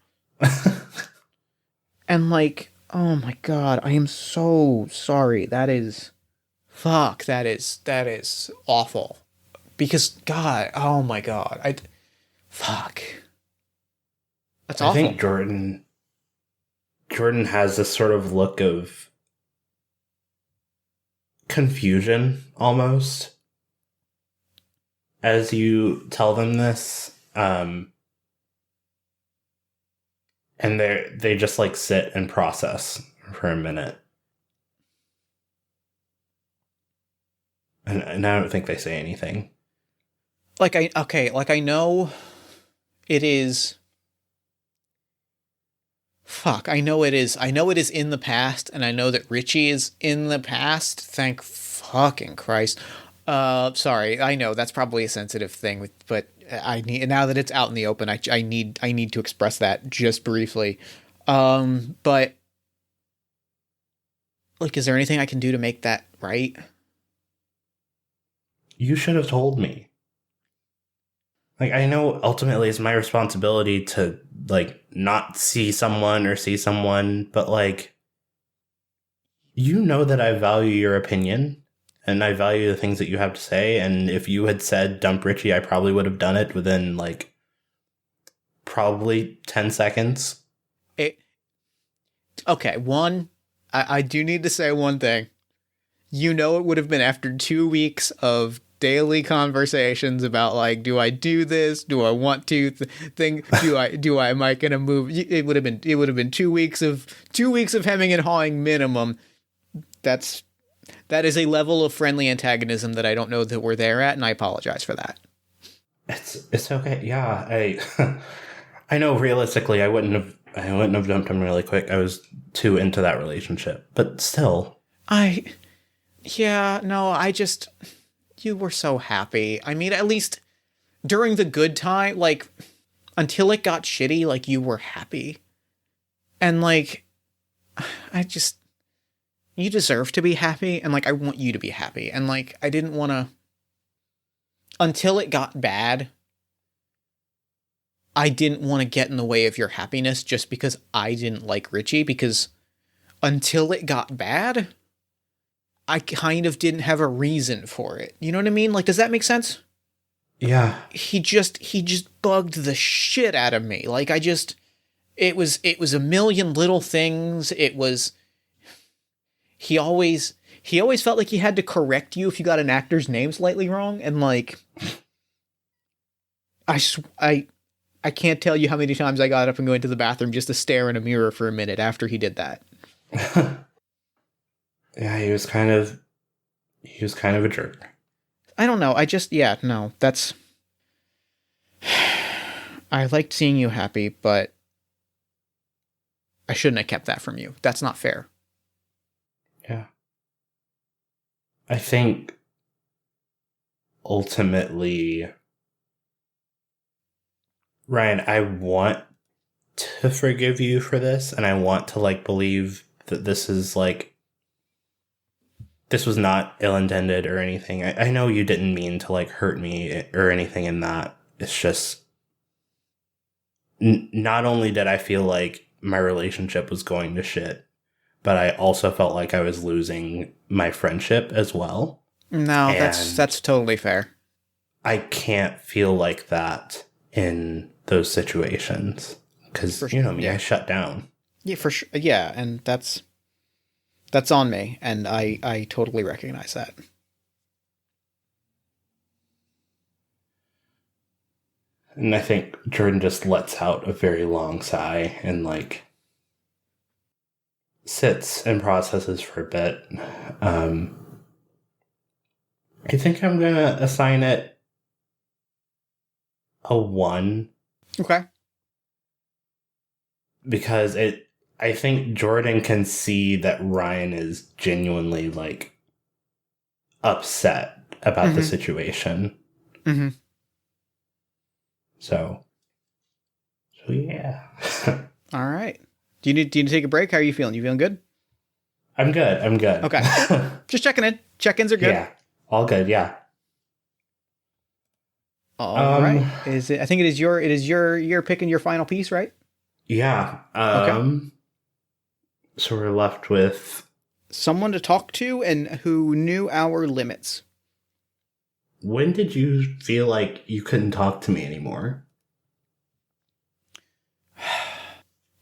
And like, oh my God, I am so sorry. That is awful. Because God, oh my God, fuck. That's awful. I think Jordan has this sort of look of confusion almost as you tell them this, and they just like sit and process for a minute, and I don't think they say anything. I know it is. Fuck, I know it is in the past, and I know that Richie is in the past. Thank fucking Christ. Sorry, I know that's probably a sensitive thing, but I need, now that it's out in the open, I need to express that just briefly. But like, is there anything I can do to make that right? You should have told me. Like, I know ultimately it's my responsibility to, like, not see someone or see someone, but, like, you know that I value your opinion, and I value the things that you have to say, and if you had said dump Richie, I probably would have done it within, like, probably 10 seconds. Okay, I do need to say one thing. You know, it would have been after 2 weeks of daily conversations about, like, do I do this? Do I want to am I gonna move? It would have been 2 weeks of hemming and hawing minimum. That is a level of friendly antagonism that I don't know that we're there at, and I apologize for that. It's okay. Yeah, I know realistically I wouldn't have dumped him really quick. I was too into that relationship, but still. You were so happy. I mean, at least during the good time, like, until it got shitty, like, you were happy. And, like, you deserve to be happy, and, like, I want you to be happy. And, like, I didn't want to, until it got bad, I didn't want to get in the way of your happiness just because I didn't like Richie, because until it got bad, I kind of didn't have a reason for it. You know what I mean? Like, does that make sense? Yeah. He just bugged the shit out of me. Like, it was a million little things. He always felt like he had to correct you if you got an actor's name slightly wrong. And, like, I can't tell you how many times I got up and go into the bathroom just to stare in a mirror for a minute after he did that. Yeah, he was kind of a jerk. I don't know. That's... I liked seeing you happy, but I shouldn't have kept that from you. That's not fair. Yeah. I think ultimately, Ryan, I want to forgive you for this, and I want to, like, believe that this is, like, this was not ill-intended or anything. I know you didn't mean to, like, hurt me or anything in that. It's just, not only did I feel like my relationship was going to shit, but I also felt like I was losing my friendship as well. No, that's totally fair. I can't feel like that in those situations because, you know me, I shut down. Yeah, for sure. Yeah, and that's on me, and I totally recognize that. And I think Jordan just lets out a very long sigh and, like, sits and processes for a bit. I think I'm gonna assign it a 1. Okay. Because I think Jordan can see that Ryan is genuinely, like, upset about the situation. Mm-hmm. So yeah. All right. Do you need to take a break? How are you feeling? You feeling good? I'm good. Okay. Just checking in. Check-ins are good. Yeah. All good, yeah. All right. Is it? I think it is your picking your final piece, right? Yeah. Okay. So we're left with Someone to talk to and who knew our limits. when did you feel like you couldn't talk to me anymore?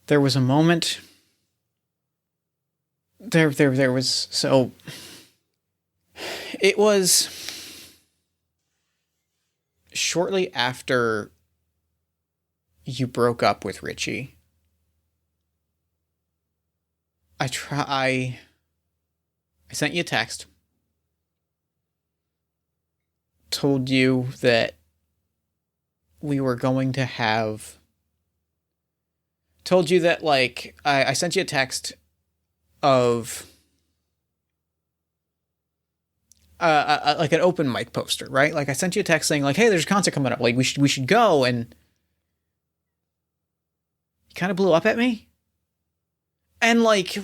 There was a moment. There was so. It was shortly after you broke up with Richie. I sent you a text. Told you that we were going to have. Told you that, like, I sent you a text of like an open mic poster, right? Like, I sent you a text saying, like, hey, there's a concert coming up, like, we should go, and you kind of blew up at me. And, like,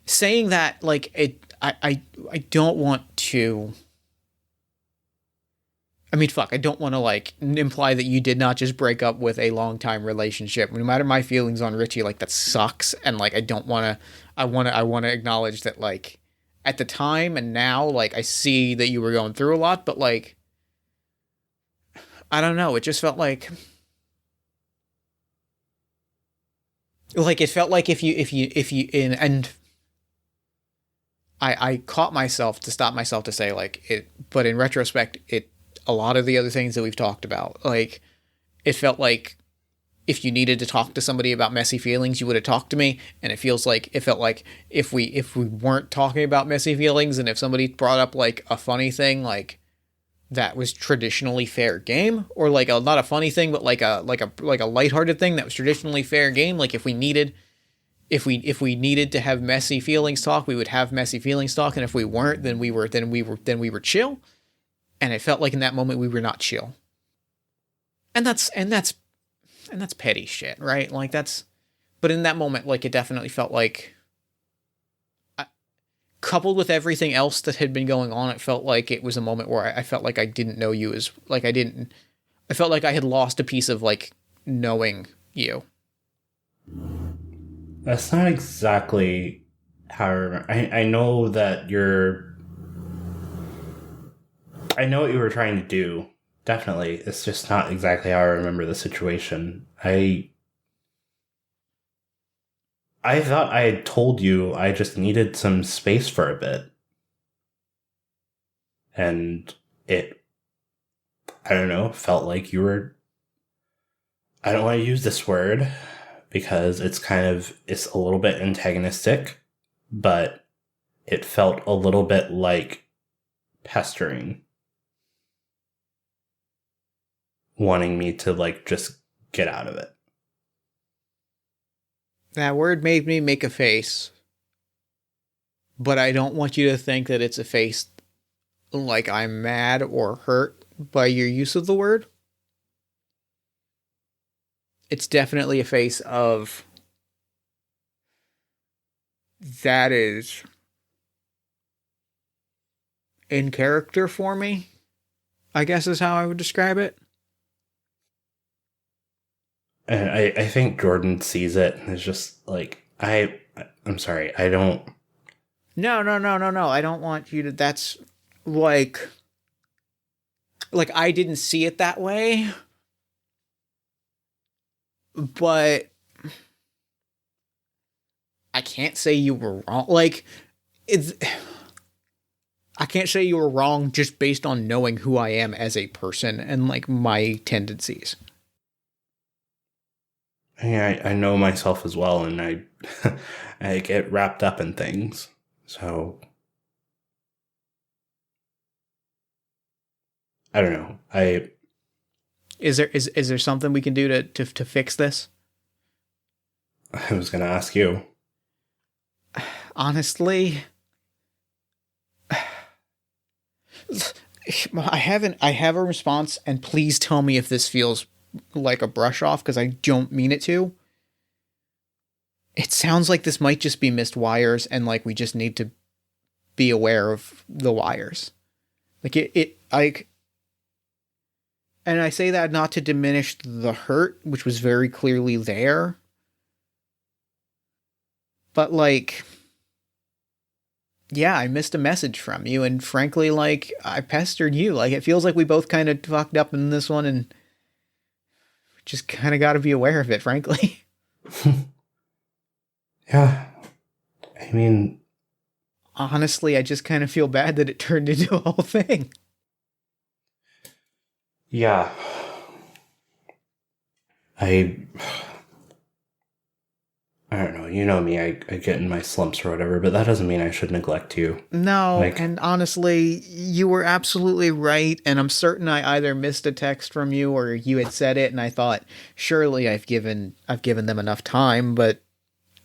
saying that, like, I don't want to. I mean, fuck, I don't want to, like, imply that you did not just break up with a long-time relationship. No matter my feelings on Richie, like, that sucks. And, like, I don't want to, I want to acknowledge that, like, at the time and now, like, I see that you were going through a lot, but, like, I don't know. It just felt like it felt like if you, and I caught myself to stop myself to say, like, it, but in retrospect, a lot of the other things that we've talked about, like, it felt like if you needed to talk to somebody about messy feelings, you would have talked to me. And it felt like if we weren't talking about messy feelings, and if somebody brought up, like, a funny thing, like, that was traditionally fair game, or, like, not a funny thing, but like a lighthearted thing that was traditionally fair game. Like, if we needed to have messy feelings talk, we would have messy feelings talk. And if we weren't, then we were chill. And it felt like in that moment we were not chill. And that's petty shit, right? Like, but in that moment, like, it definitely felt like, coupled with everything else that had been going on, it felt like it was a moment where I felt like I didn't know you as, like, I felt like I had lost a piece of, like, knowing you. That's not exactly how I remember. I know that I know what you were trying to do. Definitely. It's just not exactly how I remember the situation. I thought I had told you I just needed some space for a bit. And I don't know, felt like you were, I don't want to use this word because it's a little bit antagonistic, but it felt a little bit like pestering. Wanting me to, like, just get out of it. That word made me make a face, but I don't want you to think that it's a face like I'm mad or hurt by your use of the word. It's definitely a face of, that is in character for me, I guess is how I would describe it. And I think Jordan sees it and is just like, I'm sorry, I don't. No. I don't want you to, that's like I didn't see it that way, but I can't say you were wrong. Like, I can't say you were wrong just based on knowing who I am as a person and, like, my tendencies. Yeah, I know myself as well, and I get wrapped up in things. So I don't know. Is there something we can do to fix this? I was going to ask you. Honestly, I have a response, and please tell me if this feels like a brush off, because I don't mean it to. It sounds like this might just be missed wires, and like we just need to be aware of the wires. And I say that not to diminish the hurt, which was very clearly there. But like, yeah, I missed a message from you, and frankly, like, I pestered you. Like, it feels like we both kind of fucked up in this one, and just kind of got to be aware of it, frankly. Yeah. I mean, honestly, I just kind of feel bad that it turned into a whole thing. Yeah. I don't know. You know me. I get in my slumps or whatever, but that doesn't mean I should neglect you. No, and honestly, you were absolutely right, and I'm certain I either missed a text from you or you had said it, and I thought, surely I've given them enough time, but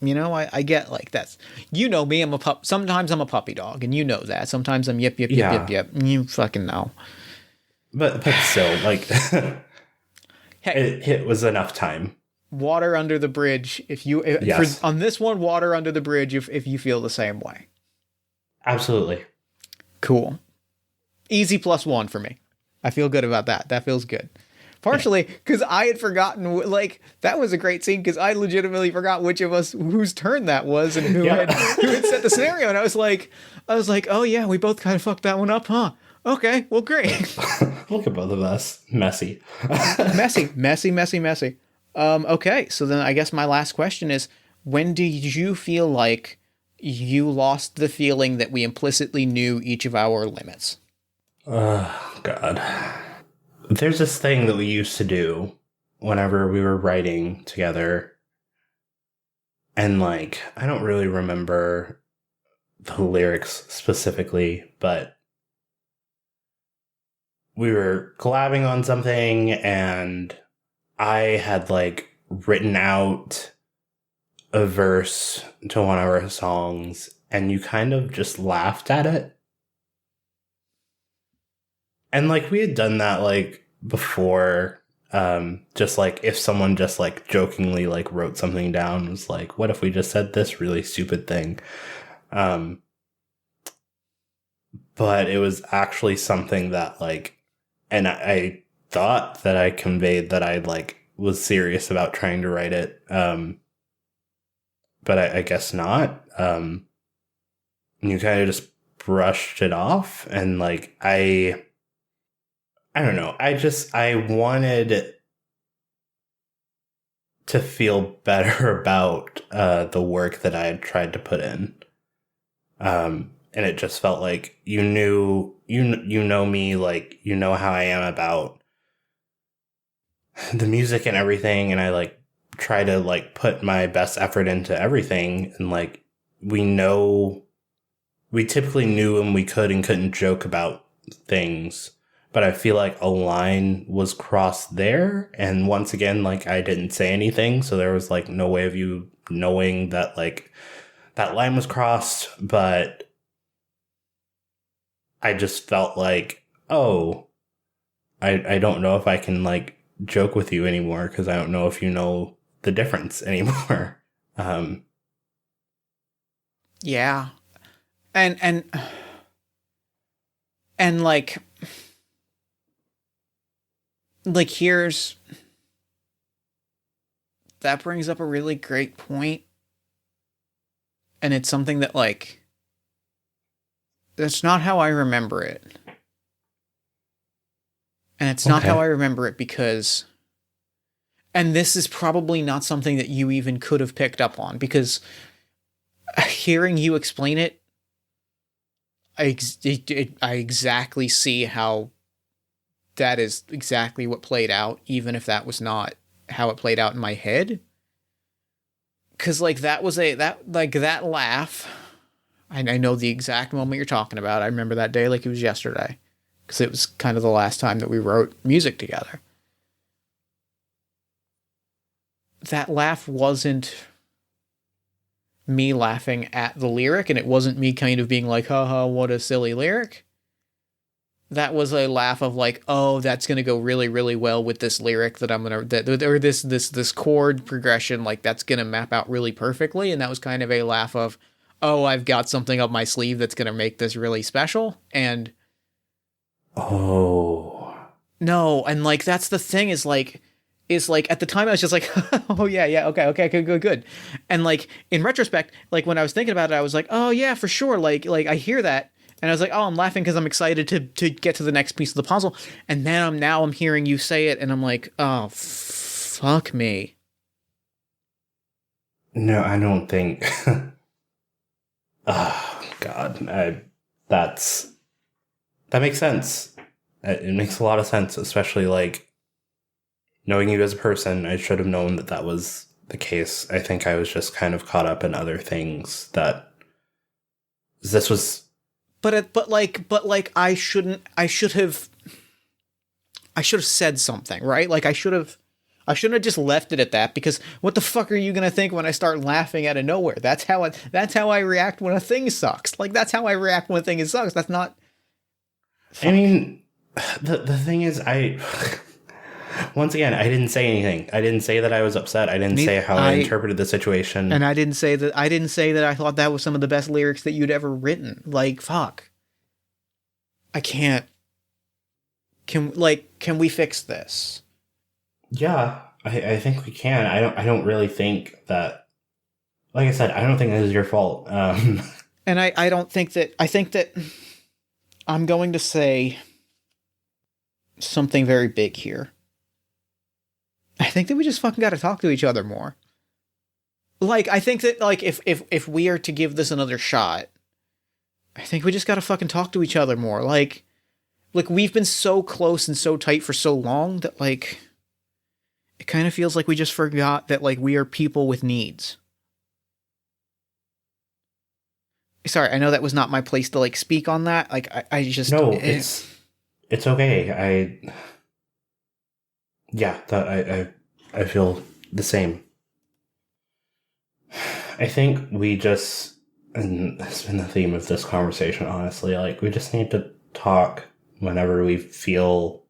you know, I get like that's, you know me, sometimes I'm a puppy dog, and you know that. Sometimes I'm yip. You fucking know. But still, like, hey, it was enough time. Water under the bridge. On this one, water under the bridge. If you feel the same way, absolutely. Cool. Easy +1 for me. I feel good about that. That feels good. Partially because I had forgotten, like, that was a great scene because I legitimately forgot which of us, whose turn that was and who had set the scenario. And I was like, oh yeah, we both kind of fucked that one up, huh? Okay, well, great. Look at both of us. Messy. messy. Okay, so then I guess my last question is, when did you feel like you lost the feeling that we implicitly knew each of our limits? Oh, God. There's this thing that we used to do whenever we were writing together. And, like, I don't really remember the lyrics specifically, but we were collabing on something, and I had, like, written out a verse to one of our songs, and you kind of just laughed at it. And, like, we had done that, like, before, just, like, if someone just, like, jokingly, like, wrote something down, was like, what if we just said this really stupid thing? But it was actually something that, like, and I thought that I conveyed that I, like, was serious about trying to write it, but I guess not. You kind of just brushed it off, and, like, I don't know. I wanted to feel better about the work that I had tried to put in. And it just felt like you know me, like, you know how I am about the music and everything, and I, like, try to, like, put my best effort into everything, and, like, we typically knew when we could and couldn't joke about things. But I feel like a line was crossed there. And once again, like, I didn't say anything. So there was, like, no way of you knowing that, like, that line was crossed. But I just felt like, oh, I don't know if I can, like, joke with you anymore, because I don't know if you know the difference anymore. Yeah. And like, that brings up a really great point. And it's something that, like, that's not how I remember it. And it's not how I remember it because, and this is probably not something that you even could have picked up on, because hearing you explain it, I exactly see how that is exactly what played out, even if that was not how it played out in my head. Cause, like, that laugh, I know the exact moment you're talking about. I remember that day like it was yesterday, because it was kind of the last time that we wrote music together. that laugh wasn't me laughing at the lyric, and it wasn't me kind of being like, haha, what a silly lyric. That was a laugh of like, oh, that's gonna go really, really well with this lyric that I'm gonna or this chord progression, like that's gonna map out really perfectly. And that was kind of a laugh of, oh, I've got something up my sleeve that's gonna make this really special. And oh no, and like that's the thing is like at the time I was just like, oh yeah, okay, good. And like in retrospect, like when I was thinking about it, I was like, oh yeah, for sure. Like I hear that. And I was like, oh, I'm laughing because I'm excited to get to the next piece of the puzzle. And then I'm hearing you say it, and I'm like, oh, fuck me. no, I don't think. Oh God, that makes sense. It makes a lot of sense, especially like knowing you as a person. I should have known that that was the case. I think I was just kind of caught up in other things that this was. But I should have said something, right? Like I shouldn't have just left it at that, because what the fuck are you gonna think when I start laughing out of nowhere? That's how I react when a thing sucks. Like that's how I react when a thing sucks. That's not. Fuck. I mean, the thing is, once again, I didn't say anything. I didn't say that I was upset. I didn't say how I interpreted the situation. And I didn't say that I thought that was some of the best lyrics that you'd ever written. Like, fuck. I can't. Can we fix this? Yeah, I think we can. I don't really think that, like I said, I don't think this is your fault. And I don't think that, I think that I'm going to say something very big here. I think that we just fucking got to talk to each other more. Like, I think that, like, if we are to give this another shot, I think we just got to fucking talk to each other more. Like, we've been so close and so tight for so long that, like, it kind of feels like we just forgot that, like, we are people with needs. Sorry, I know that was not my place to, like, speak on that. Like, I just... No, it's okay. Yeah, that I feel the same. I think we just, and that's been the theme of this conversation, honestly, like, we just need to talk whenever we feel,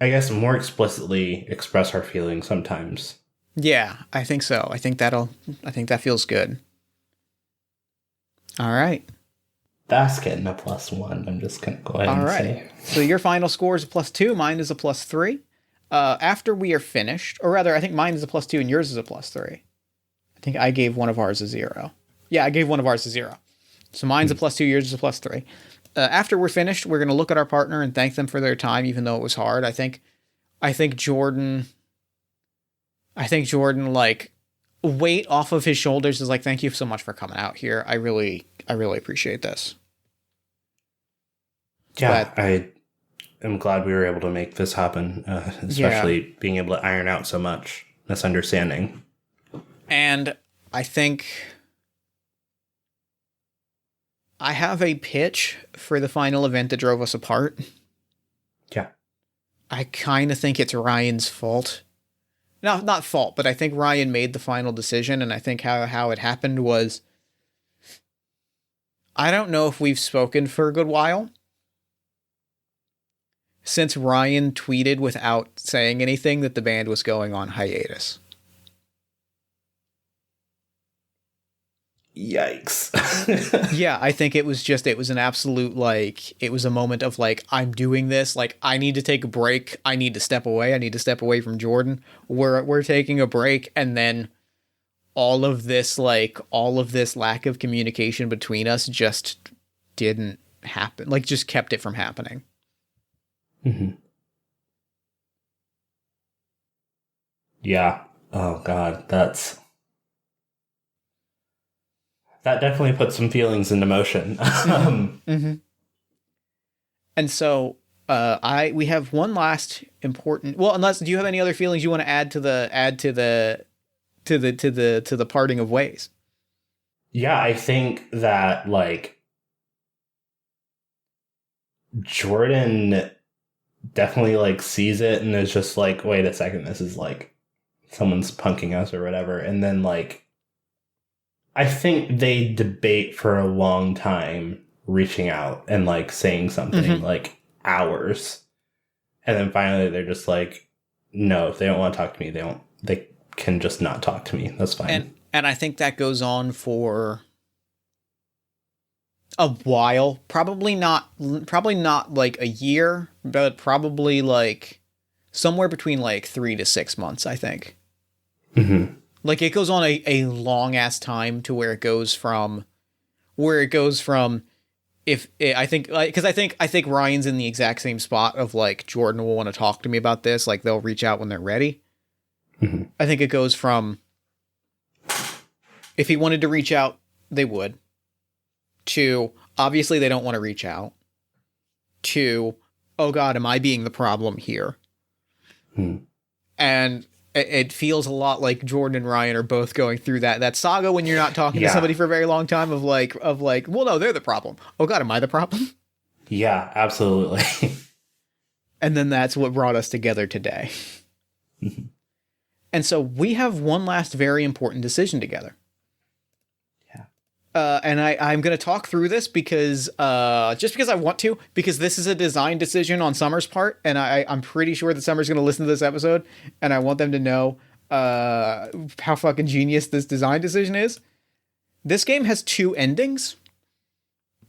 I guess, more explicitly express our feelings sometimes. Yeah, I think so. I think that feels good. All right. That's getting a +1. I'm just going to go ahead and say. So your final score is a +2. Mine is a +3. After we are finished, or rather, I think mine is a +2 and yours is a +3. I think I gave one of ours a 0. Yeah, I gave one of ours a 0. So mine's a +2, yours is a +3. After we're finished, we're going to look at our partner and thank them for their time, even though it was hard. I think Jordan, like, weight off of his shoulders is like, thank you so much for coming out here. I really appreciate this. Yeah, I am glad we were able to make this happen, especially being able to iron out so much misunderstanding. And I think I have a pitch for the final event that drove us apart. Yeah. I kind of think it's Ryan's fault. No, not fault, but I think Ryan made the final decision, and I think how it happened was, I don't know if we've spoken for a good while since Ryan tweeted without saying anything that the band was going on hiatus. Yikes. Yeah, I think it was an absolute, like, it was a moment of, like, I'm doing this, like, I need to take a break, I need to step away from Jordan, we're taking a break, and then all of this lack of communication between us just didn't happen, like, just kept it from happening. Mm-hmm. Yeah. Oh God, that definitely puts some feelings into motion. Mm-hmm. And so, we have one last important. Well, unless, do you have any other feelings you want to add to the parting of ways? Yeah, I think that, like, Jordan definitely like sees it and is just like, wait a second, this is like someone's punking us or whatever. And then like I think they debate for a long time reaching out and like saying something like hours. And then finally they're just like, no, if they don't want to talk to me, they can just not talk to me. That's fine. And I think that goes on for a while. Probably not like a year, but probably like somewhere between like 3 to 6 months, I think. Mm-hmm. Like it goes on a long ass time to where it goes from if it, I think like because I think Ryan's in the exact same spot of like Jordan will want to talk to me about this, like they'll reach out when they're ready. Mm-hmm. I think it goes from if he wanted to reach out, they would, to obviously they don't want to reach out, to oh god, am I being the problem here? And it feels a lot like Jordan and Ryan are both going through that saga when you're not talking to somebody for a very long time of like, well, no, they're the problem. Oh god, am I the problem? Yeah, absolutely. And then that's what brought us together today. And so we have one last very important decision together. And I'm going to talk through this because just because I want to, because this is a design decision on Summer's part, and I'm pretty sure that Summer's going to listen to this episode, and I want them to know how fucking genius this design decision is. This game has 2 endings,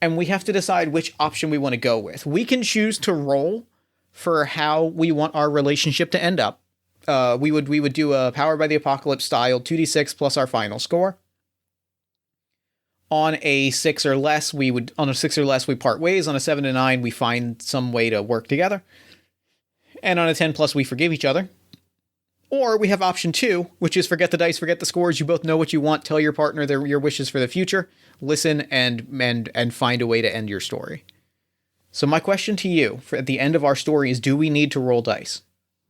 and we have to decide which option we want to go with. We can choose to roll for how we want our relationship to end up. We would do a Powered by the Apocalypse style 2d6 plus our final score. On a 6 or less, we part ways. On a 7 to 9, we find some way to work together. And on a 10 plus, we forgive each other. Or we have option 2, which is forget the dice, forget the scores. You both know what you want. Tell your partner your wishes for the future. Listen and find a way to end your story. So my question to you at the end of our story is: do we need to roll dice?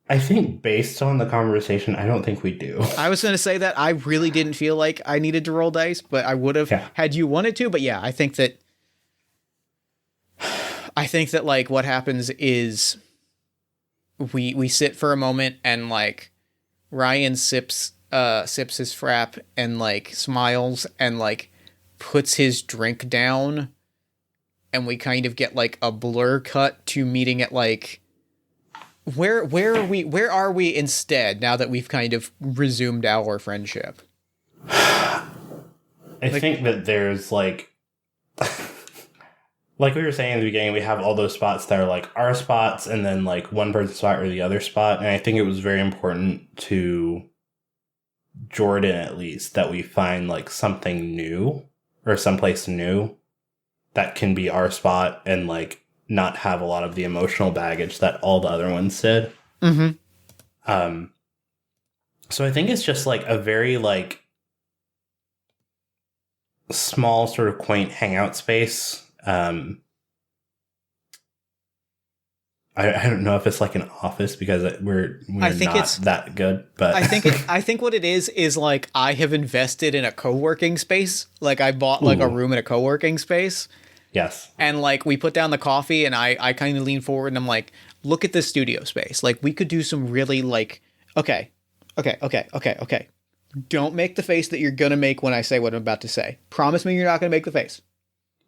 I think based on the conversation, I don't think we do. I was going to say that I really didn't feel like I needed to roll dice, but I would have had you wanted to. But yeah, I think that like what happens is we sit for a moment and like Ryan sips his frap and like smiles and like puts his drink down, and we kind of get like a blur cut to meeting at like where are we instead now that we've kind of resumed our friendship? I think that there's like like we were saying in the beginning, we have all those spots that are like our spots and then like one person's spot or the other spot. And I think it was very important to Jordan, at least, that we find like something new or someplace new that can be our spot and like not have a lot of the emotional baggage that all the other ones did. Mm-hmm. So I think it's just like a very like small sort of quaint hangout space. I don't know if it's like an office because we're not that good, but I think what it is like I have invested in a co-working space. Like I bought like a room in a co-working space. Yes. And like we put down the coffee and I kind of lean forward and I'm like, look at this studio space. Like we could do some really like, okay. Don't make the face that you're going to make when I say what I'm about to say. Promise me you're not going to make the face.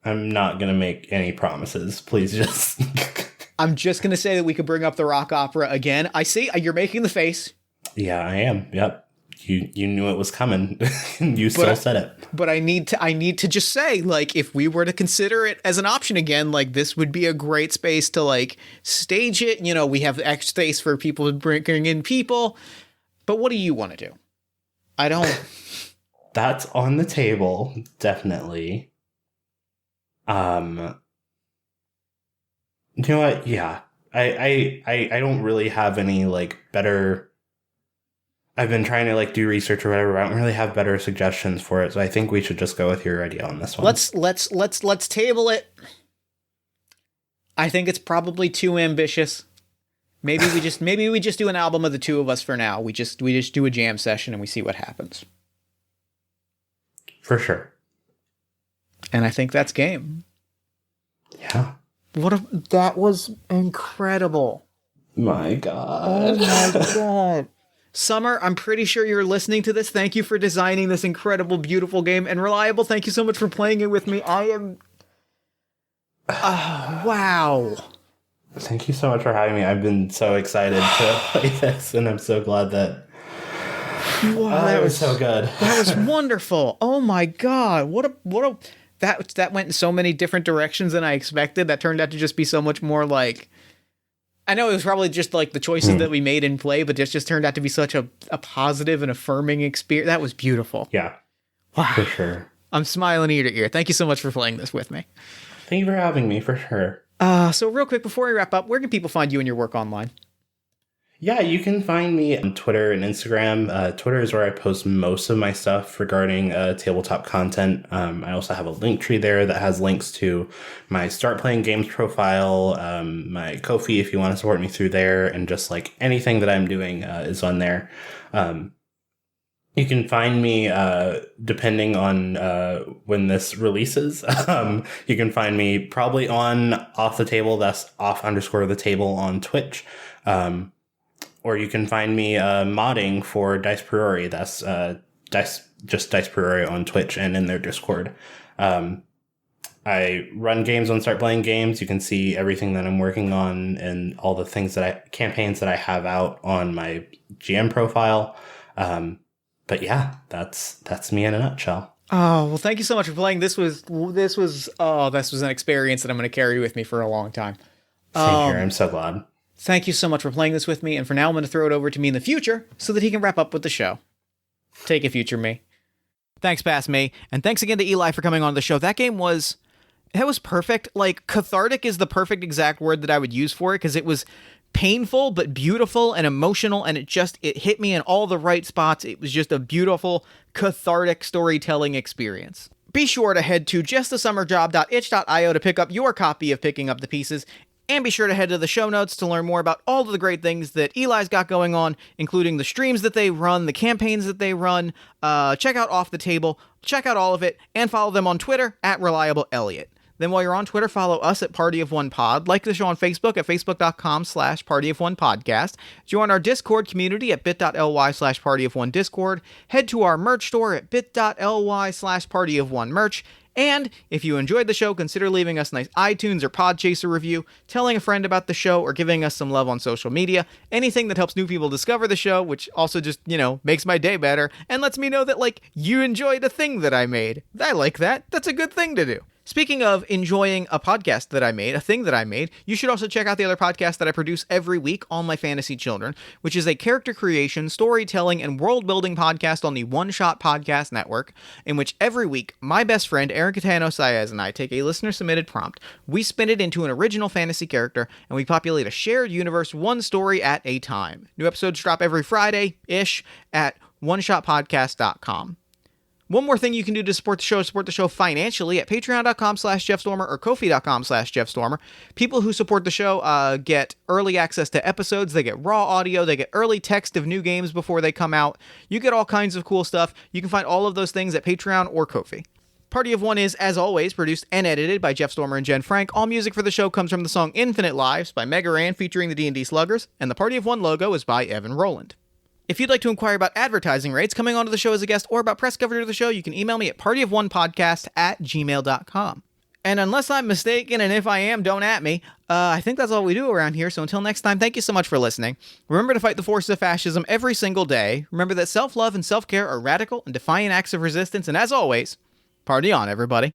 I'm not going to make any promises. Please just... I'm just going to say that we could bring up the rock opera again. I see you're making the face. Yeah, I am. Yep. You knew it was coming. You still said it. But I need to just say, like, if we were to consider it as an option again, like this would be a great space to like stage it. You know, we have extra space for people bringing in people. But what do you want to do? I don't. That's on the table, definitely. You know what? Yeah. I don't really have any like better. I've been trying to like do research or whatever. But I don't really have better suggestions for it, so I think we should just go with your idea on this one. Let's table it. I think it's probably too ambitious. Maybe we just do an album of the two of us for now. We just do a jam session and we see what happens. For sure. And I think that's game. Yeah. That was incredible. My God. Oh my God. Summer, I'm pretty sure you're listening to this. Thank you for designing this incredible, beautiful game. And Reliable, thank you so much for playing it with me. I am... wow. Thank you so much for having me. I've been so excited to play this, and I'm so glad that... Wow, that was so good. That was wonderful. Oh my God. What a... That went in so many different directions than I expected. That turned out to just be so much more like... I know it was probably just like the choices that we made in play, but just turned out to be such a positive and affirming experience. That was beautiful. Yeah, wow. For sure. I'm smiling ear to ear. Thank you so much for playing this with me. Thank you for having me, for sure. So real quick, before we wrap up, where can people find you and your work online? Yeah, you can find me on Twitter and Instagram. Twitter is where I post most of my stuff regarding tabletop content. I also have a link tree there that has links to my Start Playing Games profile, my Ko-fi if you want to support me through there, and just like anything that I'm doing is on there. You can find me, depending on when this releases, you can find me probably on Off the Table, that's off_the table on Twitch. Or you can find me modding for Dice Priori. That's Dice Priori on Twitch and in their Discord. I run games on Start Playing Games. You can see everything that I'm working on and all the things campaigns that I have out on my GM profile. But yeah, that's me in a nutshell. Oh, well, thank you so much for playing. This was an experience that I'm going to carry with me for a long time. Same here. I'm so glad. Thank you so much for playing this with me, and for now I'm going to throw it over to me in the future so that he can wrap up with the show. Take it, future me. Thanks, past me, and thanks again to Eli for coming on the show. That was perfect. Like, cathartic is the perfect exact word that I would use for it, because it was painful, but beautiful and emotional, and it hit me in all the right spots. It was just a beautiful, cathartic storytelling experience. Be sure to head to justasummerjob.itch.io to pick up your copy of Picking Up the Pieces. And be sure to head to the show notes to learn more about all of the great things that Eli's got going on, including the streams that they run, the campaigns that they run. Check out Off the Table, check out all of it, and follow them on Twitter at Reliable Elliot. Then while you're on Twitter, follow us at Party of One Pod. Like the show on Facebook at facebook.com/partyofonepodcast. Join our Discord community at bit.ly/partyofonediscord. Head to our merch store at bit.ly/partyofonemerch. And if you enjoyed the show, consider leaving us a nice iTunes or Podchaser review, telling a friend about the show, or giving us some love on social media. Anything that helps new people discover the show, which also just, makes my day better and lets me know that, you enjoyed a thing that I made. I like that. That's a good thing to do. Speaking of enjoying a podcast that I made, a thing that I made, you should also check out the other podcast that I produce every week, All My Fantasy Children, which is a character creation, storytelling, and world-building podcast on the One Shot Podcast Network, in which every week, my best friend, Aaron Catano Saez, and I take a listener-submitted prompt, we spin it into an original fantasy character, and we populate a shared universe, one story at a time. New episodes drop every Friday-ish at oneshotpodcast.com. One more thing you can do to support the show financially at patreon.com/JeffStormer or Ko-fi.com/JeffStormer. People who support the show get early access to episodes, they get raw audio, they get early text of new games before they come out. You get all kinds of cool stuff. You can find all of those things at Patreon or Ko-fi. Party of One is, as always, produced and edited by Jeff Stormer and Jen Frank. All music for the show comes from the song Infinite Lives by Mega Ran featuring the D&D Sluggers, and the Party of One logo is by Evan Rowland. If you'd like to inquire about advertising rates, coming onto the show as a guest, or about press coverage of the show, you can email me at partyofonepodcast@gmail.com. And unless I'm mistaken, and if I am, don't at me, I think that's all we do around here. So until next time, thank you so much for listening. Remember to fight the forces of fascism every single day. Remember that self-love and self-care are radical and defiant acts of resistance. And as always, party on, everybody.